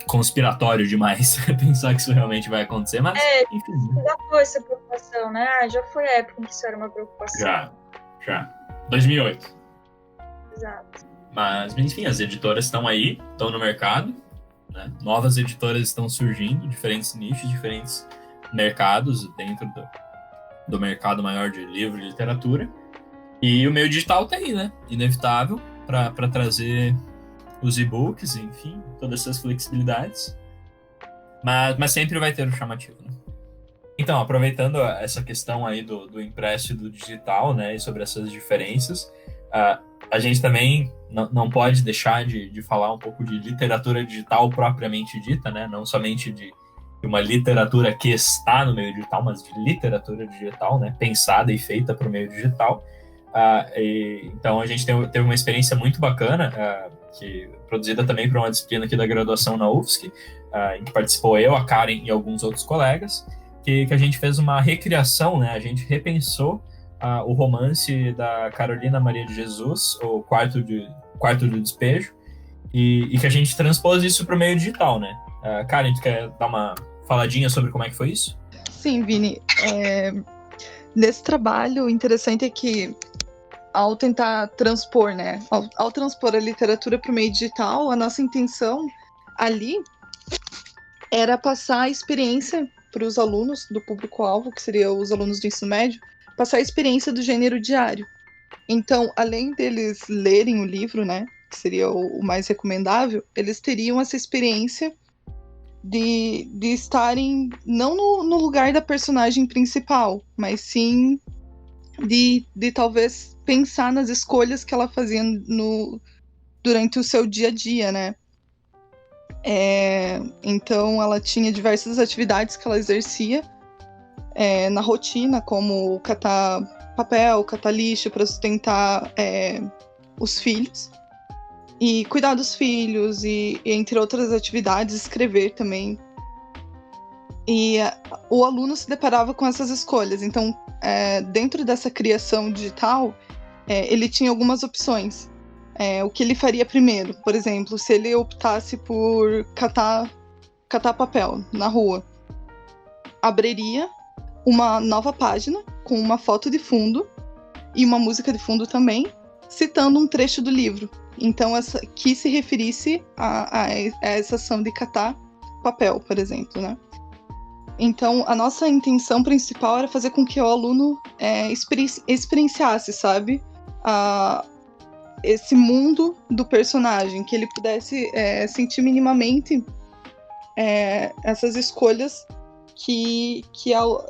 conspiratório demais pensar que isso realmente vai acontecer, mas enfim. Já foi essa preocupação, né? Já foi a época em que isso era uma preocupação. Já. 2008. Exato. Mas, enfim, as editoras estão aí, estão no mercado, né? Novas editoras estão surgindo, diferentes nichos, diferentes mercados dentro do mercado maior de livro e literatura. E o meio digital tá aí, né? Inevitável para trazer os e-books, enfim, todas essas flexibilidades. Mas sempre vai ter o chamativo, né? Então, aproveitando essa questão aí do impresso e do digital, né, e sobre essas diferenças, a gente também não pode deixar de falar um pouco de literatura digital propriamente dita, né, não somente de uma literatura que está no meio digital, mas de literatura digital, né, pensada e feita para o meio digital. Então, a gente teve uma experiência muito bacana, que produzida também para uma disciplina aqui da graduação na UFSC, em que participou eu, a Karen e alguns outros colegas, que a gente fez uma recriação, né? A gente repensou o romance da Carolina Maria de Jesus, o Quarto do Despejo, e que a gente transpôs isso para o meio digital, né? Karen, tu quer dar uma faladinha sobre como é que foi isso? Sim, Vini. Nesse trabalho, o interessante é que ao tentar transpor, né? Ao transpor a literatura para o meio digital, a nossa intenção ali era passar a experiência para os alunos do público-alvo, que seriam os alunos do ensino médio, passar a experiência do gênero diário. Então, além deles lerem o livro, né, que seria o mais recomendável, eles teriam essa experiência de estarem não no lugar da personagem principal, mas sim de talvez pensar nas escolhas que ela fazia durante o seu dia a dia, né? Então ela tinha diversas atividades que ela exercia na rotina, como catar papel, catar lixo para sustentar os filhos e cuidar dos filhos e entre outras atividades, escrever também. E o aluno se deparava com essas escolhas. Então, dentro dessa criação digital, ele tinha algumas opções. O que ele faria primeiro? Por exemplo, se ele optasse por catar papel na rua, abriria uma nova página com uma foto de fundo e uma música de fundo também, citando um trecho do livro. Então, que se referisse a essa ação de catar papel, por exemplo, né? Então, a nossa intenção principal era fazer com que o aluno experienciasse, sabe? Esse mundo do personagem, que ele pudesse sentir minimamente essas escolhas que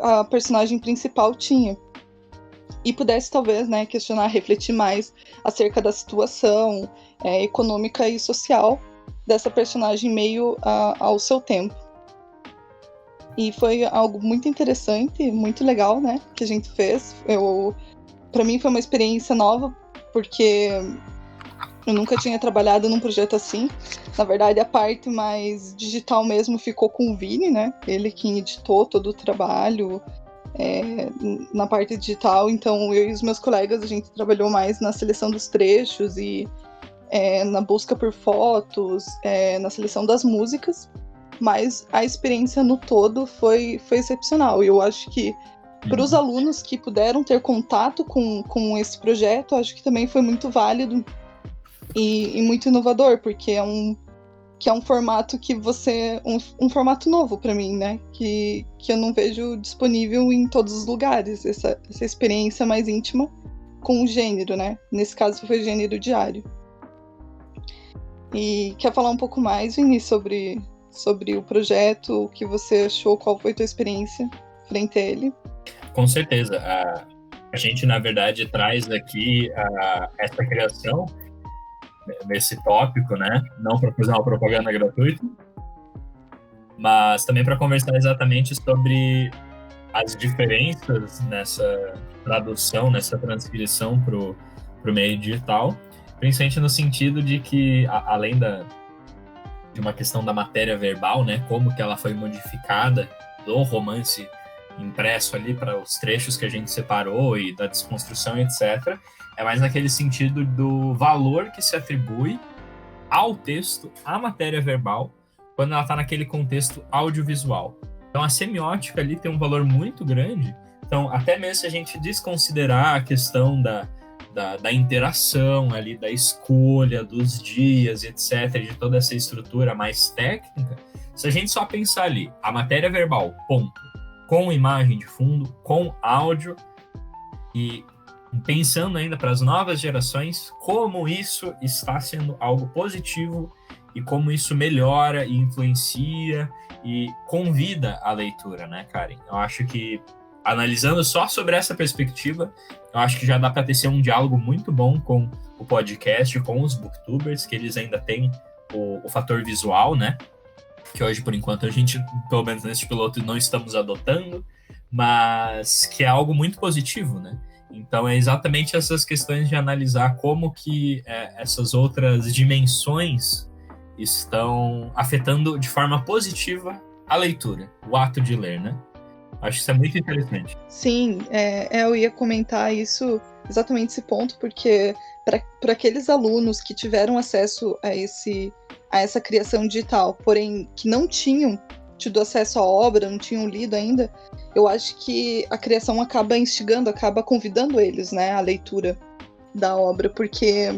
a personagem principal tinha. E pudesse, talvez, né, questionar, refletir mais acerca da situação econômica e social dessa personagem meio ao seu tempo. E foi algo muito interessante, muito legal, né, que a gente fez. Para mim foi uma experiência nova, porque eu nunca tinha trabalhado num projeto assim. Na verdade, a parte mais digital mesmo ficou com o Vini, né? Ele que editou todo o trabalho na parte digital. Então, eu e os meus colegas, a gente trabalhou mais na seleção dos trechos e na busca por fotos, na seleção das músicas. Mas a experiência no todo foi excepcional. E eu acho que para os alunos que puderam ter contato com esse projeto, acho que também foi muito válido e muito inovador, porque é um formato que um formato novo para mim, né? Que eu não vejo disponível em todos os lugares, essa experiência mais íntima com o gênero, né? Nesse caso foi o gênero diário. E quer falar um pouco mais, Vini, sobre o projeto, o que você achou, qual foi a tua experiência frente a ele? Com certeza. A gente, na verdade, traz aqui essa criação nesse tópico, né? Não para fazer uma propaganda gratuita, mas também para conversar exatamente sobre as diferenças nessa tradução, nessa transcrição para o meio digital, principalmente no sentido de que, além de uma questão da matéria verbal, né? Como que ela foi modificada do romance impresso ali para os trechos que a gente separou e da desconstrução, etc. É mais naquele sentido do valor que se atribui ao texto, à matéria verbal, quando ela está naquele contexto audiovisual. Então, a semiótica ali tem um valor muito grande. Então, até mesmo se a gente desconsiderar a questão da interação ali, da escolha dos dias, etc., de toda essa estrutura mais técnica, se a gente só pensar ali, a matéria verbal, ponto, com imagem de fundo, com áudio, e pensando ainda para as novas gerações, como isso está sendo algo positivo e como isso melhora e influencia e convida a leitura, né, Karen? Eu acho que, analisando só sobre essa perspectiva, eu acho que já dá para tecer um diálogo muito bom com o podcast, com os booktubers, que eles ainda têm o fator visual, né? Que hoje, por enquanto, a gente, pelo menos nesse piloto, não estamos adotando, mas que é algo muito positivo, né? Então, é exatamente essas questões de analisar como que essas outras dimensões estão afetando de forma positiva a leitura, o ato de ler, né? Acho que isso é muito interessante. Sim, eu ia comentar isso, exatamente esse ponto, porque para aqueles alunos que tiveram acesso a essa criação digital, porém que não tinham tido acesso à obra, não tinham lido ainda, eu acho que a criação acaba instigando, acaba convidando eles, né, à leitura da obra, porque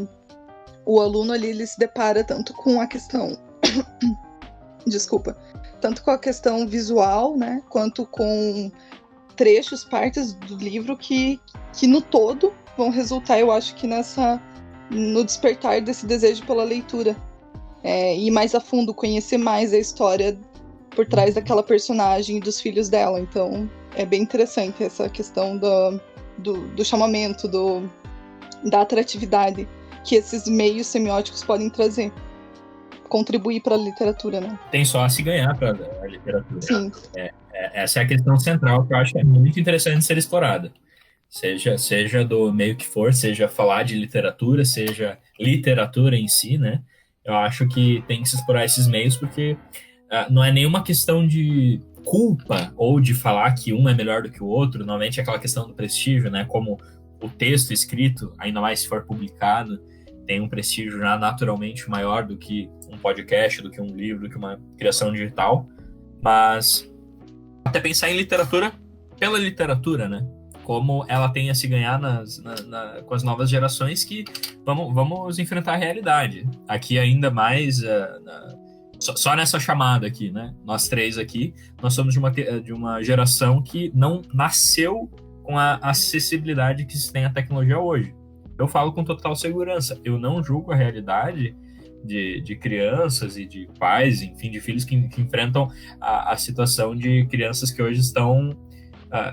o aluno ali, ele se depara tanto com a questão tanto com a questão visual, né, quanto com trechos, partes do livro que no todo vão resultar, eu acho que no despertar desse desejo pela leitura, ir mais a fundo, conhecer mais a história por trás daquela personagem e dos filhos dela. Então é bem interessante essa questão do chamamento, da atratividade que esses meios semióticos podem trazer, contribuir para a literatura, né? Tem só a se ganhar para a literatura. Sim. Essa é a questão central que eu acho muito interessante de ser explorada. Seja do meio que for, seja falar de literatura, seja literatura em si, né? Eu acho que tem que se explorar esses meios porque não é nenhuma questão de culpa ou de falar que um é melhor do que o outro. Normalmente é aquela questão do prestígio, né? Como o texto escrito, ainda mais se for publicado, tem um prestígio já naturalmente maior do que um podcast, do que um livro, do que uma criação digital. Mas até pensar em literatura pela literatura, né? Como ela tem a se ganhar com as novas gerações que vamos enfrentar a realidade. Aqui ainda mais, só nessa chamada aqui, né? Nós três aqui, nós somos de uma geração que não nasceu com a acessibilidade que se tem à tecnologia hoje. Eu falo com total segurança. Eu não julgo a realidade de crianças e de pais, enfim, de filhos que enfrentam a situação de crianças que hoje estão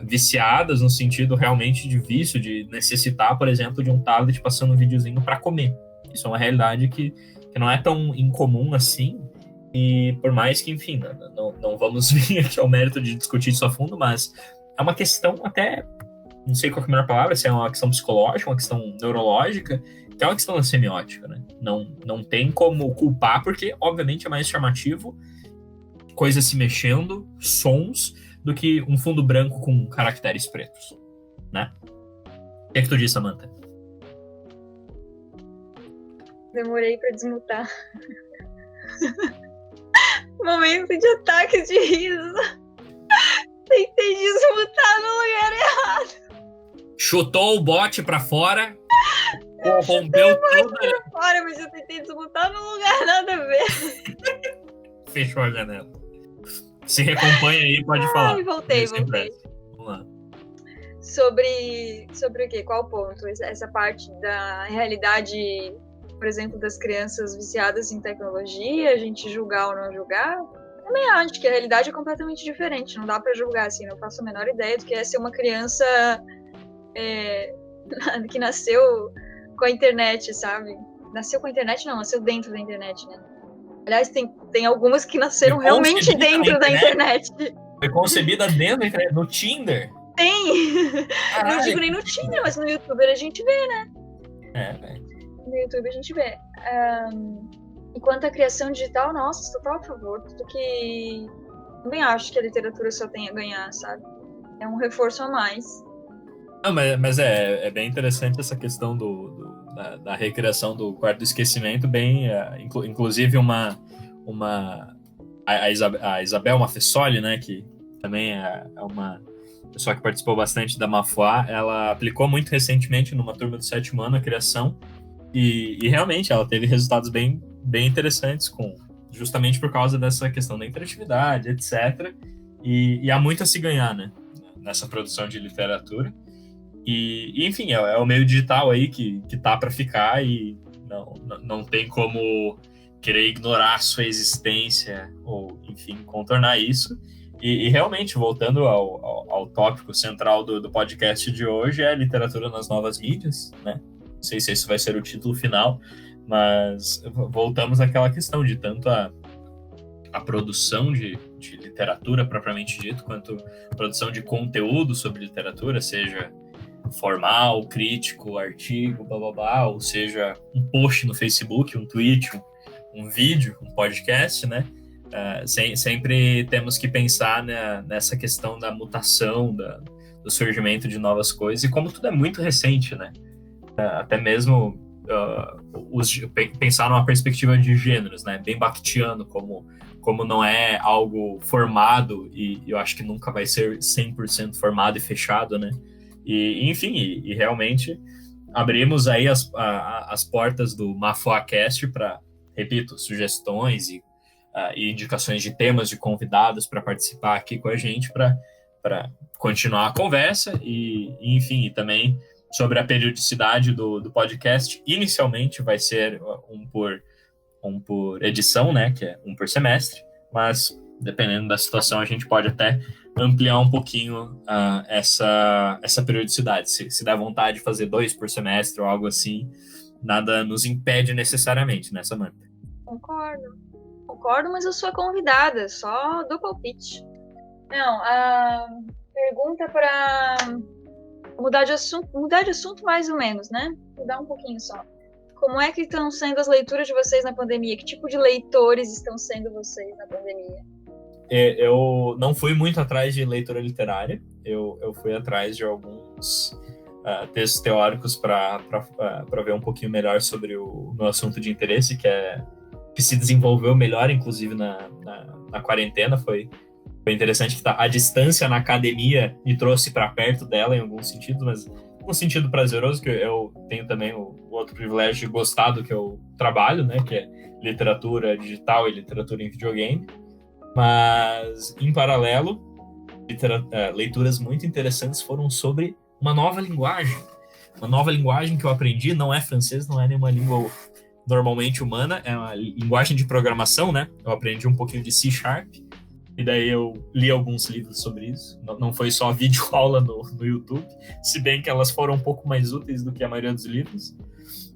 viciadas no sentido realmente de vício, de necessitar, por exemplo, de um tablet passando um videozinho para comer. Isso é uma realidade que não é tão incomum assim, e por mais que, enfim, não vamos vir aqui ao mérito de discutir isso a fundo, mas é uma questão até, não sei qual é a melhor palavra, se é uma questão psicológica, uma questão neurológica, que é uma questão da semiótica, né? Não tem como culpar, porque, obviamente, é mais chamativo coisas se mexendo, sons, do que um fundo branco com caracteres pretos, né? O que é que tu disse, Samantha? Demorei pra desmutar. Momento de ataque de riso. Tentei desmutar no lugar errado. Chutou o bote pra fora, corrompeu tudo. Pra fora, mas eu tentei desmutar no lugar nada a ver. Fechou a janela. Se recompõe aí, pode falar. Voltei. Vamos lá. Sobre o quê? Qual ponto? Essa parte da realidade, por exemplo, das crianças viciadas em tecnologia, a gente julgar ou não julgar? Também acho que a realidade é completamente diferente. Não dá pra julgar, assim. Não faço a menor ideia do que é ser uma criança que nasceu com a internet, sabe? Nasceu com a internet? Não, nasceu dentro da internet, né? Aliás, tem algumas que nasceram realmente dentro da internet. Foi concebida dentro da internet, no Tinder. Tem! Caralho. Não digo nem no Tinder, mas no YouTube a gente vê, né? Velho. No YouTube a gente vê. Enquanto a criação digital, nossa, total a favor. Tudo que... Também acho que a literatura só tem a ganhar, sabe? É um reforço a mais. Não, mas é bem interessante essa questão da recriação do quarto do esquecimento, bem, inclusive a Isabel Maffesoli, né, que também é uma pessoa que participou bastante da Mafuá, ela aplicou muito recentemente numa turma do 7º ano a criação e realmente ela teve resultados bem interessantes justamente por causa dessa questão da interatividade, etc. E há muito a se ganhar, né, nessa produção de literatura. E enfim, é o meio digital aí que tá para ficar e não tem como querer ignorar a sua existência, ou, enfim, contornar isso. E realmente, voltando ao tópico central do podcast de hoje, é a literatura nas novas mídias, né? Não sei se esse vai ser o título final, mas voltamos àquela questão de tanto a produção de literatura propriamente dito, quanto a produção de conteúdo sobre literatura, seja formal, crítico, artigo, blá blá blá, ou seja, um post no Facebook, um tweet, um vídeo, um podcast, né? Sempre temos que pensar nessa questão da mutação, do surgimento de novas coisas, e como tudo é muito recente, né? Até mesmo pensar numa perspectiva de gêneros, né? Bem Baktiano, como não é algo formado, e eu acho que nunca vai ser 100% formado e fechado, né? Enfim, realmente abrimos aí as portas do MafuaCast para, repito, sugestões e indicações de temas, de convidados para participar aqui com a gente, para continuar a conversa, enfim, e também sobre a periodicidade do podcast. Inicialmente vai ser um por edição, né, que é um por semestre, mas dependendo da situação a gente pode até ampliar um pouquinho essa periodicidade. Se der vontade de fazer 2 por semestre ou algo assim, nada nos impede necessariamente, né, Samantha? Concordo, mas eu sou a convidada, só dou palpite. Não, a pergunta para mudar de assunto mais ou menos, né? Mudar um pouquinho só. Como é que estão sendo as leituras de vocês na pandemia? Que tipo de leitores estão sendo vocês na pandemia? Eu não fui muito atrás de leitura literária, eu fui atrás de alguns textos teóricos para ver um pouquinho melhor sobre o meu assunto de interesse, que se desenvolveu melhor, inclusive, na quarentena. Foi interessante que a distância na academia me trouxe para perto dela em algum sentido, mas um sentido prazeroso, que eu tenho também o outro privilégio de gostar do que eu trabalho, né, que é literatura digital e literatura em videogame. Mas, em paralelo, leituras muito interessantes foram sobre uma nova linguagem que eu aprendi. Não é francês, não é nenhuma língua normalmente humana, é uma linguagem de programação, né? Eu aprendi um pouquinho de C#, e daí eu li alguns livros sobre isso. Não foi só videoaula no YouTube, se bem que elas foram um pouco mais úteis do que a maioria dos livros.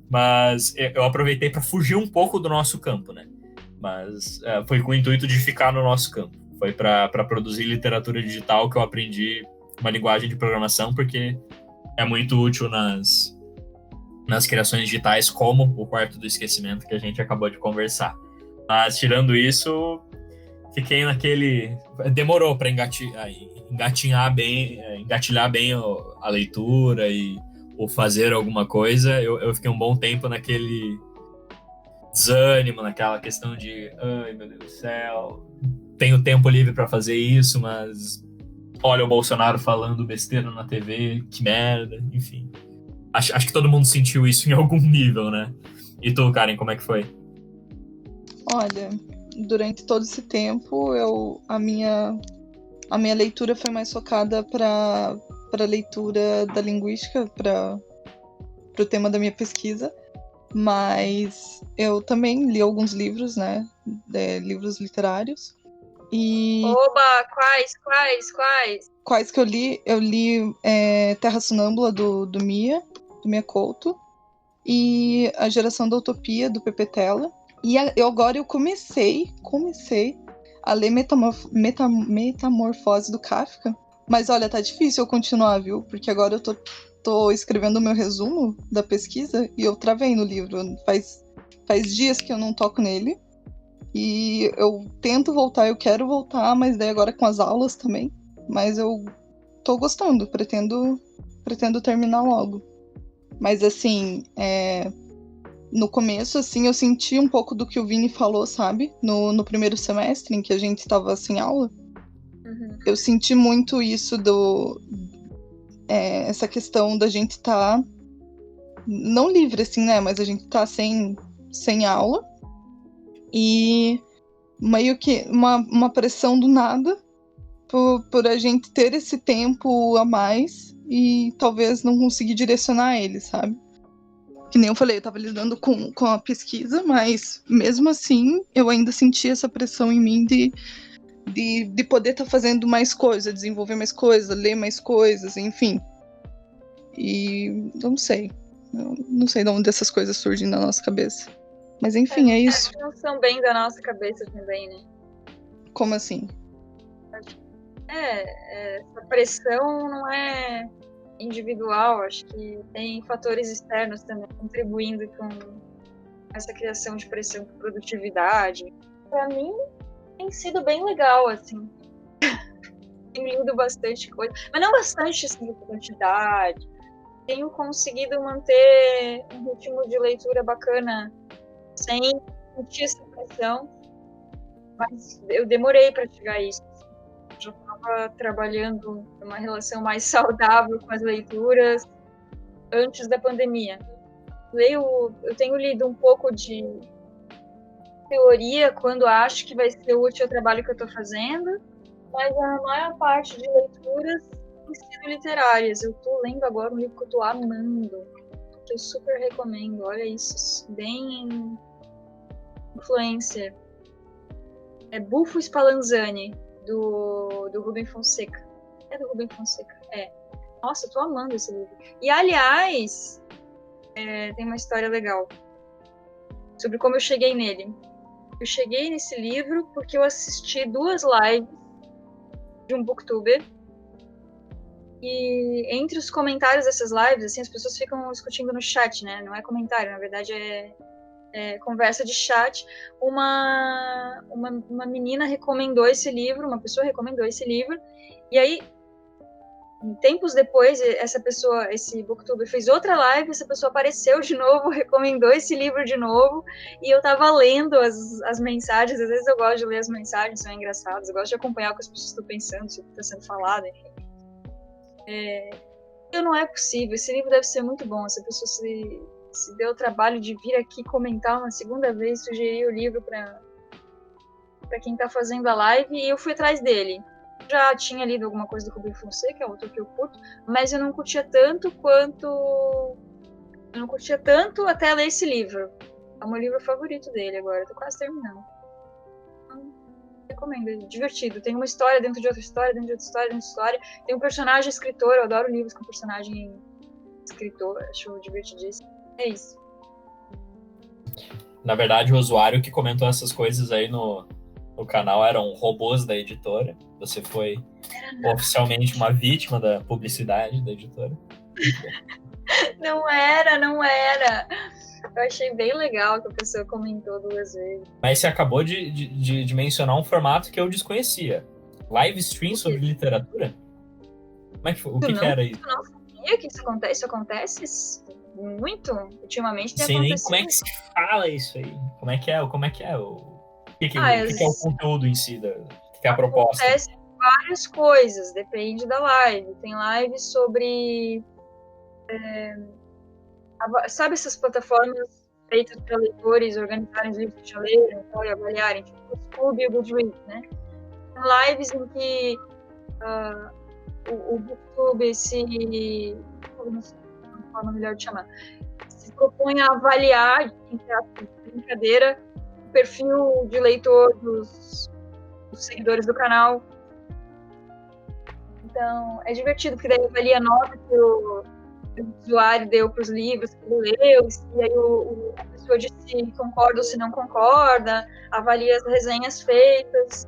Mas eu aproveitei para fugir um pouco do nosso campo, né? Mas foi com o intuito de ficar no nosso campo. Foi para produzir literatura digital que eu aprendi uma linguagem de programação, porque é muito útil nas criações digitais, como o Quarto do Esquecimento, que a gente acabou de conversar. Mas, tirando isso, fiquei naquele... Demorou para engatilhar bem a leitura ou fazer alguma coisa. Eu fiquei um bom tempo naquele desânimo, naquela questão de ai, meu Deus do céu, tenho tempo livre para fazer isso, mas olha o Bolsonaro falando besteira na TV, que merda, enfim. Acho que todo mundo sentiu isso em algum nível, né? E tu, Karen, como é que foi? Olha, durante todo esse tempo, a minha leitura foi mais focada para leitura da linguística, para o tema da minha pesquisa. Mas eu também li alguns livros, né? Livros literários. Oba! Quais? Quais que eu li? Eu li Terra Sonâmbula, do Mia Couto, e A Geração da Utopia, do Pepe Tela. E agora eu comecei a ler Metamorfose, do Kafka. Mas olha, tá difícil eu continuar, viu? Porque agora eu tô escrevendo o meu resumo da pesquisa e eu travei no livro. Faz dias que eu não toco nele. E eu tento voltar, eu quero voltar, mas daí agora com as aulas também. Mas eu tô gostando, pretendo terminar logo. Mas assim, no começo, assim, eu senti um pouco do que o Vini falou, sabe? No primeiro semestre, em que a gente estava sem aula. Uhum. Eu senti muito isso essa questão da gente estar não livre, assim, né? Mas a gente tá sem aula. E meio que uma pressão do nada por a gente ter esse tempo a mais e talvez não conseguir direcionar ele, sabe? Que nem eu falei, eu tava lidando com a pesquisa, mas mesmo assim eu ainda sentia essa pressão em mim de poder estar fazendo mais coisas, desenvolver mais coisas, ler mais coisas, enfim. E não sei. Eu não sei de onde essas coisas surgem na nossa cabeça. Mas enfim, é isso. Não são bem da nossa cabeça também, né? Como assim? Essa pressão não é individual, acho que tem fatores externos também contribuindo com essa criação de pressão por produtividade. Para mim, tem sido bem legal, assim. Tenho lido bastante coisa, mas não bastante, assim, de quantidade. Tenho conseguido manter um ritmo de leitura bacana, sem sentir essa pressão, mas eu demorei para chegar a isso. Já estava trabalhando uma relação mais saudável com as leituras antes da pandemia. Eu tenho lido um pouco de teoria quando acho que vai ser útil ao trabalho que eu estou fazendo, mas a maior parte de leituras tem sido literárias. Eu estou lendo agora um livro que eu estou amando, que eu super recomendo. Olha isso, bem influencer. É Bufo Spallanzani, do Rubem Fonseca. É do Rubem Fonseca, é. Nossa, eu tô amando esse livro. E, aliás, tem uma história legal sobre como eu cheguei nele. Eu cheguei nesse livro porque eu assisti 2 lives de um booktuber. E entre os comentários dessas lives, assim, as pessoas ficam discutindo no chat, né? Não é comentário, na verdade é conversa de chat. Uma menina recomendou esse livro, uma pessoa recomendou esse livro, e aí, tempos depois, esse booktuber fez outra live, essa pessoa apareceu de novo, recomendou esse livro de novo, e eu tava lendo as mensagens. Às vezes eu gosto de ler as mensagens, são engraçadas, eu gosto de acompanhar o que as pessoas estão pensando, o que está sendo falado, enfim. Não é possível, esse livro deve ser muito bom, essa pessoa se deu o trabalho de vir aqui comentar uma segunda vez, sugerir o livro para quem está fazendo a live, e eu fui atrás dele. Já tinha lido alguma coisa do Rubem Fonseca, que é outro que eu curto, mas eu não curtia tanto até ler esse livro. É o meu livro favorito dele agora, tô quase terminando. Então, recomendo, é divertido. Tem uma história dentro de outra história, dentro de outra história, dentro de outra história. Tem um personagem escritor, eu adoro livros com personagem escritor, acho divertidíssimo. É isso. Na verdade, o usuário que comentou essas coisas aí no canal eram robôs da editora. Você foi oficialmente uma vítima da publicidade da editora. Não era. Eu achei bem legal que a pessoa comentou 2 vezes. Mas você acabou de mencionar um formato que eu desconhecia. Live stream sobre literatura? Como é que foi? O que era isso? Tu não sabia que isso acontece muito? Ultimamente tem sei acontecido. Nem como é que se fala isso aí. Como é que é? O que é o conteúdo em si? O que é a proposta? Acontece várias coisas, depende da live. Tem live sobre... sabe essas plataformas feitas para leitores organizarem os livros que já leram e avaliarem? Tipo o Scoob e o Goodreads, né? Tem lives em que o BookTube não sei a forma melhor de chamar, se propõe a avaliar, entre aspas, brincadeira, o perfil de leitor dos seguidores do canal. Então, é divertido, porque daí avalia a nota que o usuário deu para os livros que ele leu, e aí a pessoa diz se concorda ou se não concorda, avalia as resenhas feitas.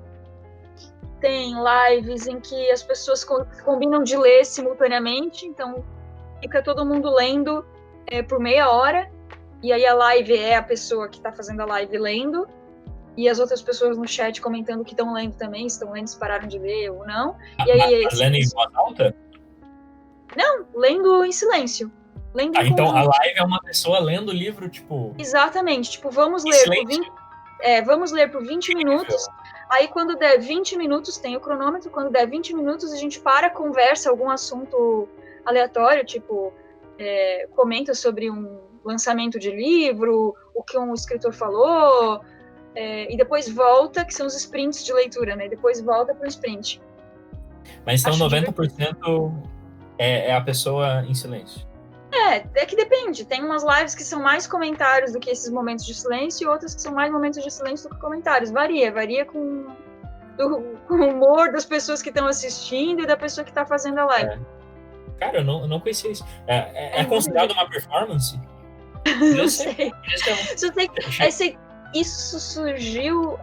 Tem lives em que as pessoas combinam de ler simultaneamente, então fica todo mundo lendo por meia hora, e aí a live é a pessoa que está fazendo a live lendo, e as outras pessoas no chat comentando que estão lendo também, se estão lendo, se pararam de ler ou não. E aí, lendo em voz alta? Não, lendo em silêncio. Lendo em então conjunto. a live é uma pessoa lendo o livro, tipo... Exatamente, tipo, vamos ler por 20 minutos, aí quando der 20 minutos, tem o cronômetro, quando der 20 minutos a gente conversa algum assunto aleatório, tipo, comenta sobre um lançamento de livro, o que um escritor falou, e depois volta, que são os sprints de leitura, né? Depois volta para o sprint. Mas então 90% é a pessoa em silêncio. É que depende. Tem umas lives que são mais comentários do que esses momentos de silêncio e outras que são mais momentos de silêncio do que comentários. Varia com o humor das pessoas que estão assistindo e da pessoa que está fazendo a live. Cara, eu não conhecia isso. É considerado uma performance? Não sei. Só sei isso surgiu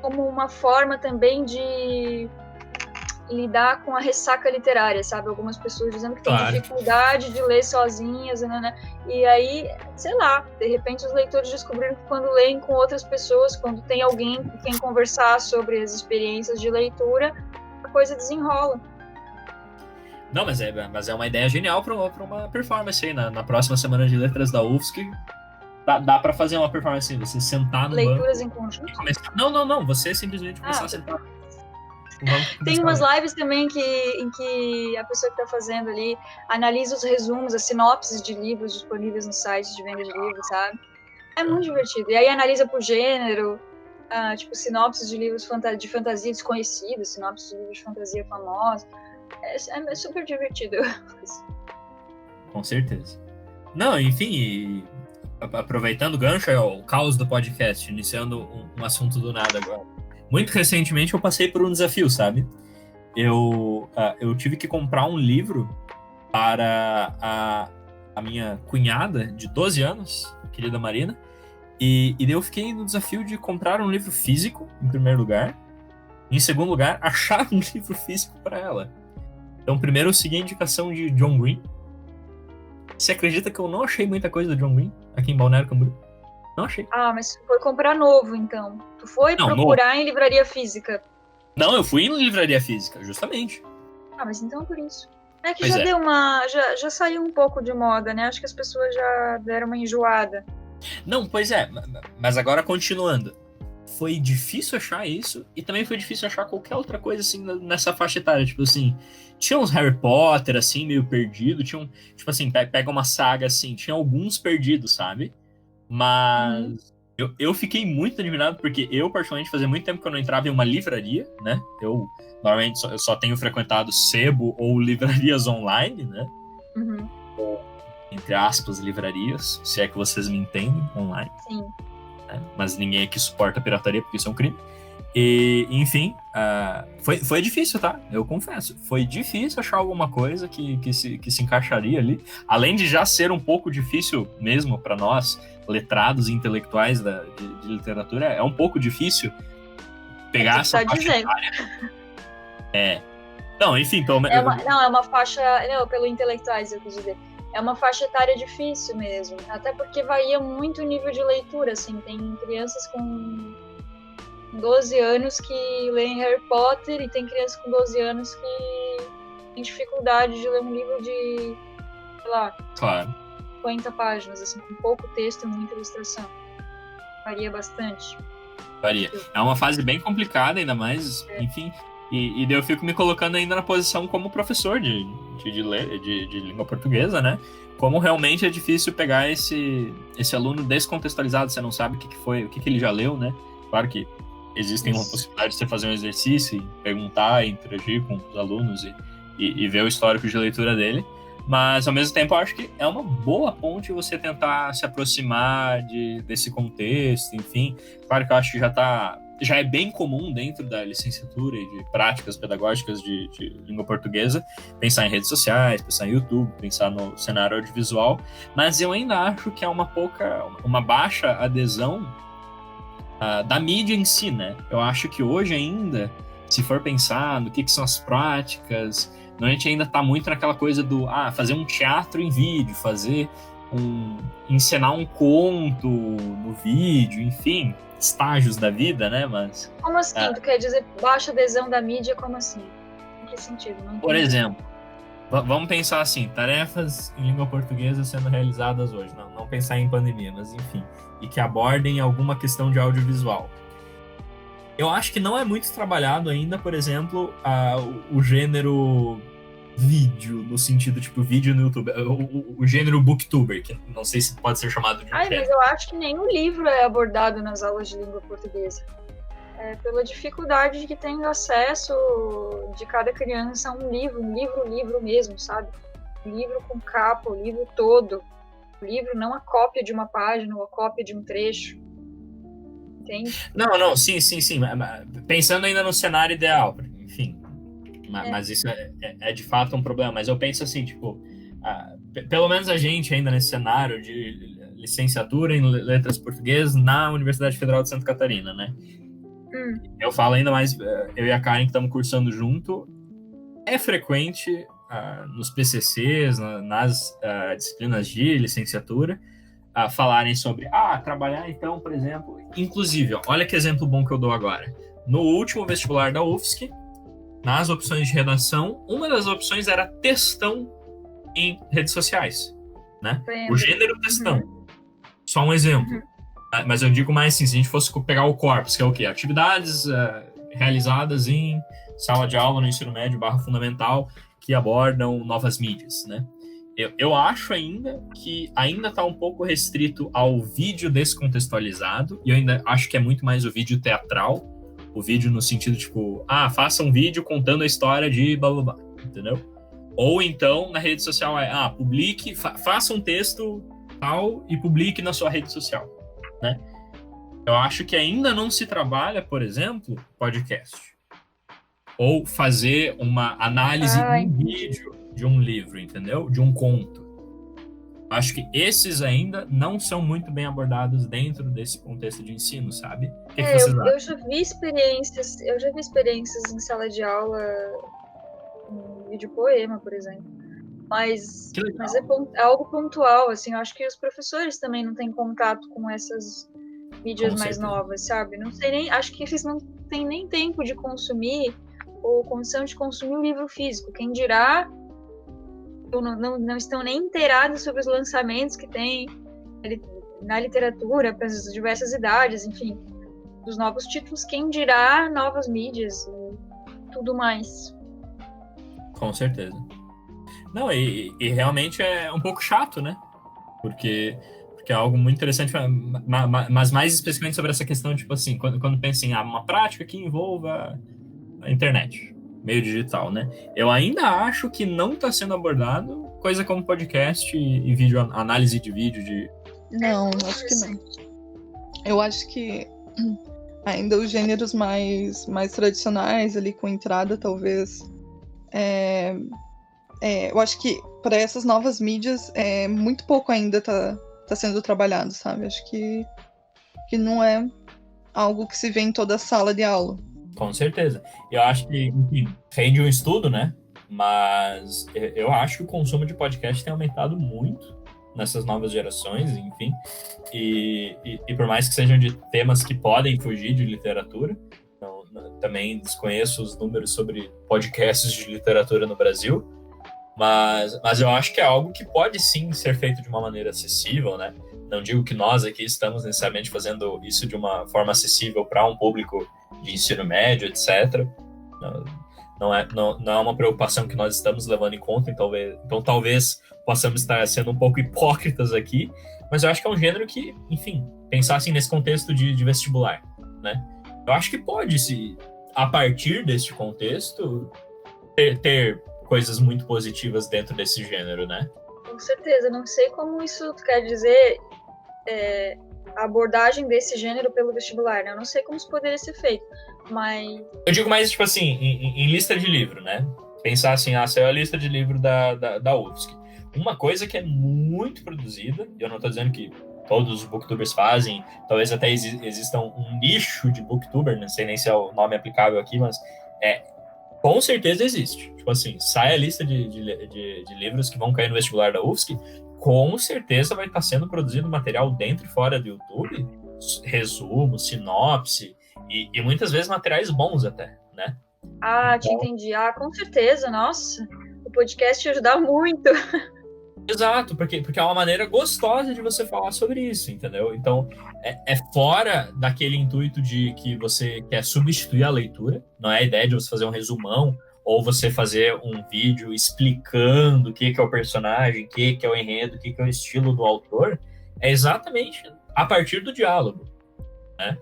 como uma forma também de lidar com a ressaca literária, sabe? Algumas pessoas dizendo que têm dificuldade de ler sozinhas, né? E aí, sei lá, de repente os leitores descobriram que quando leem com outras pessoas, quando tem alguém com quem conversar sobre as experiências de leitura, a coisa desenrola. Não, mas é uma ideia genial para uma performance aí. Na próxima semana de letras da UFSC, dá para fazer uma performance assim, você sentar no Leituras banco em conjunto? Começar... Não, você simplesmente começar a sentar. Tem umas lives também em que a pessoa que está fazendo ali analisa os resumos, as sinopses de livros disponíveis no site de venda de livros, sabe? É muito divertido. E aí analisa por gênero, tipo sinopses de livros de fantasia desconhecidos, sinopses de livros de fantasia famosos. É super divertido. Com certeza. Não, enfim, aproveitando o gancho, é o caos do podcast, iniciando um assunto do nada agora. Muito recentemente eu passei por um desafio, sabe? Eu tive que comprar um livro para a minha cunhada de 12 anos, querida Marina, e daí eu fiquei no desafio de comprar um livro físico, em primeiro lugar, e em segundo lugar, achar um livro físico para ela. Então, primeiro eu segui a indicação de John Green. Você acredita que eu não achei muita coisa do John Green aqui em Balneário Camboriú? Não achei. Mas tu foi comprar novo, então. Tu foi procurar em livraria física. Não, eu fui em livraria física, justamente. Mas então por isso. É que já deu já saiu um pouco de moda, né? Acho que as pessoas já deram uma enjoada. Não, pois é. Mas agora, continuando. Foi difícil achar isso, e também foi difícil achar qualquer outra coisa, assim, nessa faixa etária. Tipo assim, tinha uns Harry Potter, assim, meio perdido. Tinha tipo assim, pega uma saga, assim, tinha alguns perdidos, sabe? Mas eu fiquei muito admirado, porque eu, particularmente, fazia muito tempo que eu não entrava em uma livraria, né? Eu, normalmente, eu só tenho frequentado sebo ou livrarias online, né? Ou, entre aspas, livrarias, se é que vocês me entendem, online. Sim. Né? Mas ninguém aqui suporta a pirataria, porque isso é um crime. E, enfim, foi difícil, tá? Eu confesso. Foi difícil achar alguma coisa que se encaixaria ali. Além de já ser um pouco difícil mesmo para nós, letrados e intelectuais de literatura, é um pouco difícil pegar essa faixa etária. Não, enfim, pelo menos... é uma faixa... Não, pelo intelectuais, eu quis dizer. É uma faixa etária difícil mesmo. Até porque varia muito o nível de leitura, assim. Tem crianças com 12 anos que leem Harry Potter e tem crianças com 12 anos que têm dificuldade de ler um livro de, sei lá, 50 páginas, assim, com pouco texto e muita ilustração. Varia bastante. Varia. É uma fase bem complicada, ainda mais, enfim. E daí eu fico me colocando ainda na posição como professor de língua portuguesa, né? Como realmente é difícil pegar esse aluno descontextualizado, você não sabe o que ele já leu, né? Claro que existem uma possibilidade de você fazer um exercício e perguntar, interagir com os alunos e ver o histórico de leitura dele, mas ao mesmo tempo eu acho que é uma boa ponte você tentar se aproximar desse contexto, enfim. Claro que eu acho que já é bem comum dentro da licenciatura e de práticas pedagógicas de língua portuguesa pensar em redes sociais, pensar em YouTube, pensar no cenário audiovisual, mas eu ainda acho que é uma baixa adesão da mídia em si, né? Eu acho que hoje ainda, se for pensar no que são as práticas, a gente ainda tá muito naquela coisa do fazer um teatro em vídeo, encenar um conto no vídeo, enfim, estágios da vida, né? Mas como assim? Tu quer dizer baixa adesão da mídia, como assim? Em que sentido? Não por exemplo, vamos pensar assim, tarefas em língua portuguesa sendo realizadas hoje, não pensar em pandemia, mas enfim, e que abordem alguma questão de audiovisual. Eu acho que não é muito trabalhado ainda, por exemplo, o gênero vídeo, no sentido, tipo, vídeo no YouTube, o gênero booktuber, que não sei se pode ser chamado de mas eu acho que nenhum livro é abordado nas aulas de língua portuguesa. Pela dificuldade de que tem acesso de cada criança a um livro mesmo, sabe? O livro com capa, o livro todo. O livro não a cópia de uma página ou a cópia de um trecho. Entende? Não, sim. Pensando ainda no cenário ideal, enfim. Mas isso é de fato um problema. Mas eu penso assim, tipo, pelo menos a gente ainda nesse cenário de licenciatura em letras portuguesas na Universidade Federal de Santa Catarina, né? Eu falo ainda mais, eu e a Karen que estamos cursando junto, é frequente nos PCCs, nas disciplinas de licenciatura, falarem sobre, trabalhar então, por exemplo, inclusive, olha que exemplo bom que eu dou agora. No último vestibular da UFSC, nas opções de redação, uma das opções era textão em redes sociais, né? O gênero textão. Só um exemplo. Mas eu digo mais assim, se a gente fosse pegar o corpus, que é o quê? Atividades realizadas em sala de aula no ensino médio / fundamental que abordam novas mídias, né? Eu acho ainda que ainda está um pouco restrito ao vídeo descontextualizado, e eu ainda acho que é muito mais o vídeo teatral, o vídeo no sentido, tipo, faça um vídeo contando a história de blá blá blá, entendeu? Ou então, na rede social, publique, faça um texto tal e publique na sua rede social, né? Eu acho que ainda não se trabalha, por exemplo, podcast. Ou fazer uma análise em vídeo de um livro, entendeu? De um conto. Acho que esses ainda não são muito bem abordados dentro desse contexto de ensino, sabe? O que vocês acham? Eu já vi experiências em sala de aula em vídeo poema, por exemplo. Mas é algo pontual, assim, eu acho que os professores também não têm contato com essas mídias mais novas, sabe? Não sei nem, acho que eles não têm nem tempo de consumir ou condição de consumir o livro físico. Quem dirá, não estão nem inteirados sobre os lançamentos que tem na literatura para as diversas idades, enfim, dos novos títulos, quem dirá novas mídias e tudo mais. Com certeza. Não, e realmente é um pouco chato, né? Porque é algo muito interessante, mas mais especificamente sobre essa questão, tipo assim, quando pensa em uma prática que envolva a internet, meio digital, né? Eu ainda acho que não está sendo abordado coisa como podcast e vídeo, análise de vídeo. Não, acho que não. Eu acho que ainda os gêneros mais tradicionais ali com entrada, talvez... eu acho que para essas novas mídias muito pouco ainda tá sendo trabalhado, sabe? Acho que não é algo que se vê em toda a sala de aula. Com certeza. Eu acho que, enfim, rende um estudo, né? Mas eu acho que o consumo de podcast tem aumentado muito nessas novas gerações, enfim. E por mais que sejam de temas que podem fugir de literatura, também desconheço os números sobre podcasts de literatura no Brasil, mas eu acho que é algo que pode sim ser feito de uma maneira acessível, né? Não digo que nós aqui estamos necessariamente fazendo isso de uma forma acessível para um público de ensino médio, etc. Não é uma preocupação que nós estamos levando em conta, então talvez possamos estar sendo um pouco hipócritas aqui, mas eu acho que é um gênero que, enfim, pensar assim nesse contexto de vestibular, né? Eu acho que pode-se, a partir desse contexto, ter coisas muito positivas dentro desse gênero, né? Com certeza, não sei como isso quer dizer a abordagem desse gênero pelo vestibular, né? Eu não sei como isso poderia ser feito, mas... Eu digo mais, tipo assim, em lista de livro, né? Pensar assim, saiu a lista de livro da UFSC. Uma coisa que é muito produzida, e eu não tô dizendo que todos os booktubers fazem, talvez até exista um nicho de booktuber, não sei nem se é o nome aplicável aqui, mas com certeza existe. Tipo assim, sai a lista de livros que vão cair no vestibular da UFSC, com certeza vai estar sendo produzido material dentro e fora do YouTube, resumo, sinopse, e muitas vezes materiais bons até, né? Te entendi. Com certeza, nossa, o podcast ia ajudar muito. Exato, porque é uma maneira gostosa de você falar sobre isso, entendeu? Então, é fora daquele intuito de que você quer substituir a leitura, não é a ideia de você fazer um resumão, ou você fazer um vídeo explicando o que é o personagem, o que é o enredo, o que é o estilo do autor, é exatamente a partir do diálogo, né?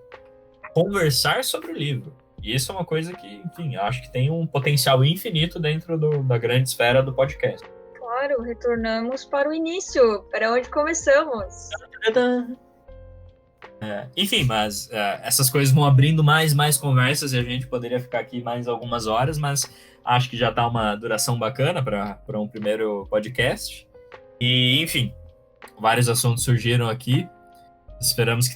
Conversar sobre o livro. E isso é uma coisa que, enfim, eu acho que tem um potencial infinito dentro da grande esfera do podcast. Claro, retornamos para o início, para onde começamos. Enfim, mas essas coisas vão abrindo mais conversas e a gente poderia ficar aqui mais algumas horas, mas acho que já tá uma duração bacana para um primeiro podcast. E, enfim, vários assuntos surgiram aqui. Esperamos que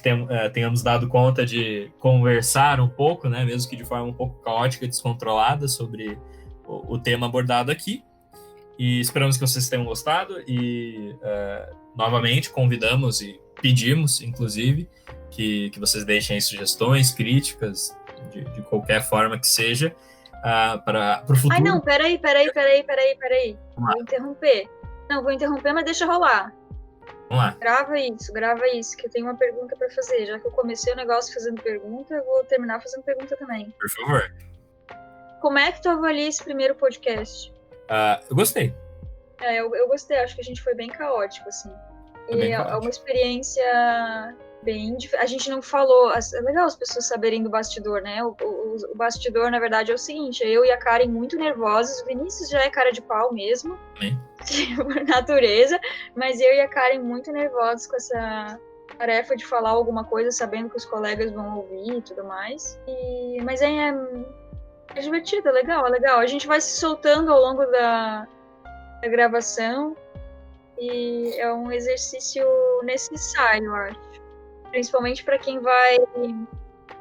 tenhamos dado conta de conversar um pouco, né, mesmo que de forma um pouco caótica e descontrolada, sobre o tema abordado aqui. E esperamos que vocês tenham gostado e, novamente, convidamos e pedimos, inclusive, que vocês deixem aí sugestões, críticas, de qualquer forma que seja, para o futuro. Ai, não, peraí. Vou interromper. Não, vou interromper, mas deixa rolar. Vamos lá. Grava isso, que eu tenho uma pergunta para fazer. Já que eu comecei o negócio fazendo pergunta, eu vou terminar fazendo pergunta também. Por favor. Como é que tu avalia esse primeiro podcast? Eu gostei. Eu gostei, acho que a gente foi bem caótico, assim. Bem é caótico. uma experiência bem diferente. A gente não falou. É legal as pessoas saberem do bastidor, né? O bastidor, na verdade, é o seguinte: eu e a Karen muito nervosos. O Vinícius já é cara de pau mesmo, por natureza, mas eu e a Karen muito nervosos com essa tarefa de falar alguma coisa, sabendo que os colegas vão ouvir e tudo mais. Mas é divertido, é legal. A gente vai se soltando ao longo da gravação e é um exercício necessário, eu acho. Principalmente para quem vai...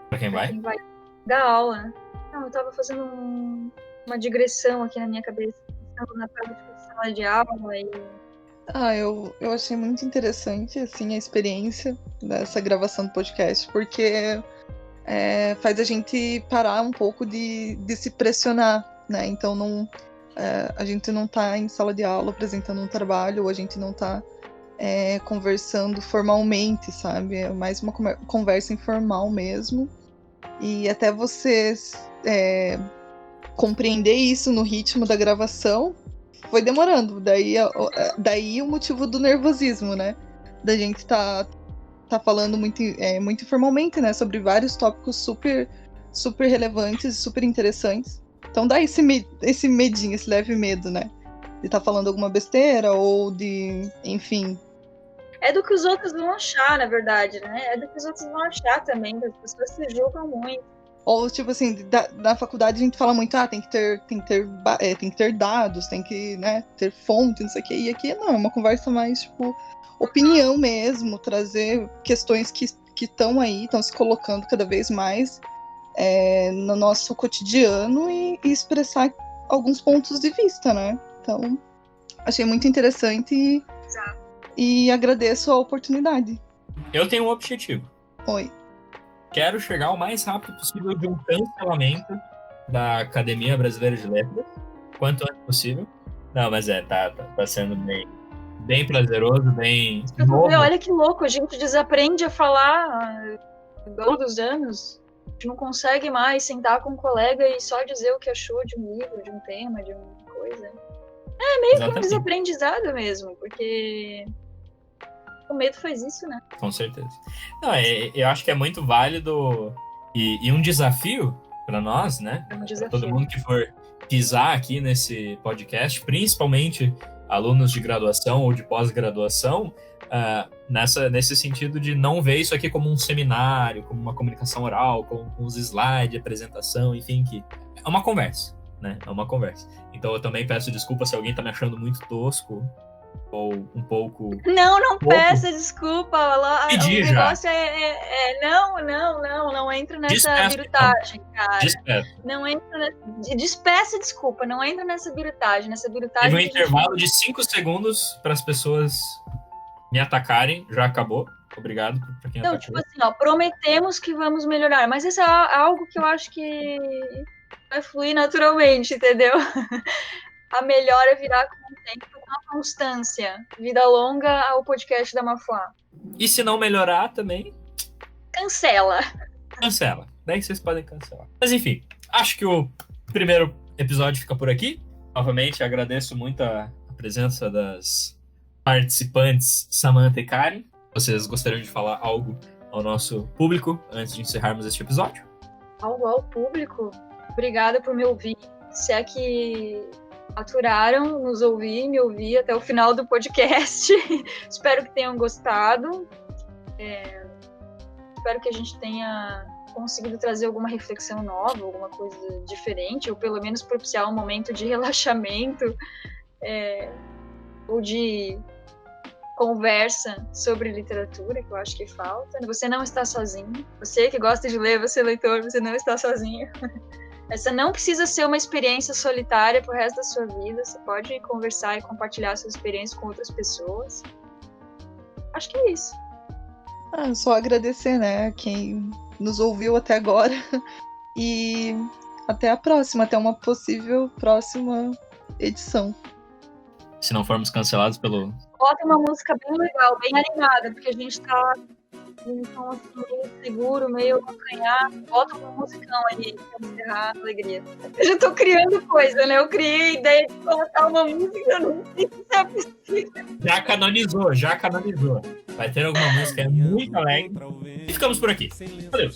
Para quem vai dar aula. Não, eu tava fazendo uma digressão aqui na minha cabeça, pensando na sala de aula e... Eu achei muito interessante, assim, a experiência dessa gravação do podcast, porque faz a gente parar um pouco de se pressionar, né? Então, a gente não tá em sala de aula apresentando um trabalho, ou a gente não tá conversando formalmente, sabe? É mais uma conversa informal mesmo. E até você compreender isso no ritmo da gravação foi demorando. Daí o motivo do nervosismo, né? Da gente tá falando muito informalmente, né? Sobre vários tópicos super, super relevantes, super interessantes. Então dá esse medinho, esse leve medo, né? De estar falando alguma besteira ou de... Enfim. É do que os outros vão achar, na verdade, né? É do que os outros vão achar também, que as pessoas se julgam muito. Ou, tipo assim, na faculdade a gente fala muito, tem que ter dados, tem que, né, ter fonte, não sei o quê. E aqui não, é uma conversa mais, tipo, opinião mesmo, trazer questões que estão aí, estão se colocando cada vez mais no nosso cotidiano e expressar alguns pontos de vista, né? Então, achei muito interessante e agradeço a oportunidade. Eu tenho um objetivo. Oi. Quero chegar o mais rápido possível de um cancelamento da Academia Brasileira de Letras, quanto antes possível. Não, mas tá sendo bem prazeroso, bem novo. Olha que louco, a gente desaprende a falar ao longo dos anos. A gente não consegue mais sentar com um colega e só dizer o que achou de um livro, de um tema, de uma coisa. É meio que um desaprendizado mesmo, porque o medo faz isso, né? Com certeza. Não, eu acho que é muito válido e um desafio para nós, né? É um desafio. Pra todo mundo que for pisar aqui nesse podcast, principalmente alunos de graduação ou de pós-graduação, nesse sentido de não ver isso aqui como um seminário, como uma comunicação oral, com os slides, apresentação, enfim, que é uma conversa, né? É uma conversa. Então eu também peço desculpa se alguém tá me achando muito tosco ou um pouco... Não peça desculpa. Pedi o negócio não entra nessa birutagem, cara. Não entra despeça desculpa, não entra nessa birutagem. Teve um intervalo de 5 segundos para as pessoas me atacarem, já acabou. Obrigado para quem atacou. Tipo assim, prometemos que vamos melhorar, mas isso é algo que eu acho que vai fluir naturalmente, entendeu? A melhora virá com o tempo, com a constância. Vida longa ao podcast da Mafuá. E se não melhorar também... Cancela. Daí vocês podem cancelar. Mas enfim, acho que o primeiro episódio fica por aqui. Novamente, agradeço muito a presença das participantes Samantha e Karen. Vocês gostariam de falar algo ao nosso público antes de encerrarmos este episódio? Algo ao público? Obrigada por me ouvir. Se é que aturaram nos ouvir, me ouvir até o final do podcast. Espero que tenham gostado. Espero que a gente tenha conseguido trazer alguma reflexão nova, alguma coisa diferente, ou pelo menos propiciar um momento de relaxamento ou de conversa sobre literatura, que eu acho que falta. Você não está sozinho. Você que gosta de ler, você leitor, você não está sozinho. Essa não precisa ser uma experiência solitária pro resto da sua vida. Você pode conversar e compartilhar suas experiências com outras pessoas. Acho que é isso. Só agradecer, né, quem nos ouviu até agora. E até a próxima, até uma possível próxima edição. Se não formos cancelados pelo... Bota uma música bem legal, bem animada, porque a gente tá um tom assim, meio seguro, meio acanhado. Bota um musicão aí pra encerrar a alegria. Eu já tô criando coisa, né? Eu criei a ideia de colocar uma música, não sei se é possível. Já canonizou. Vai ter alguma música muito alegre. E ficamos por aqui. Valeu!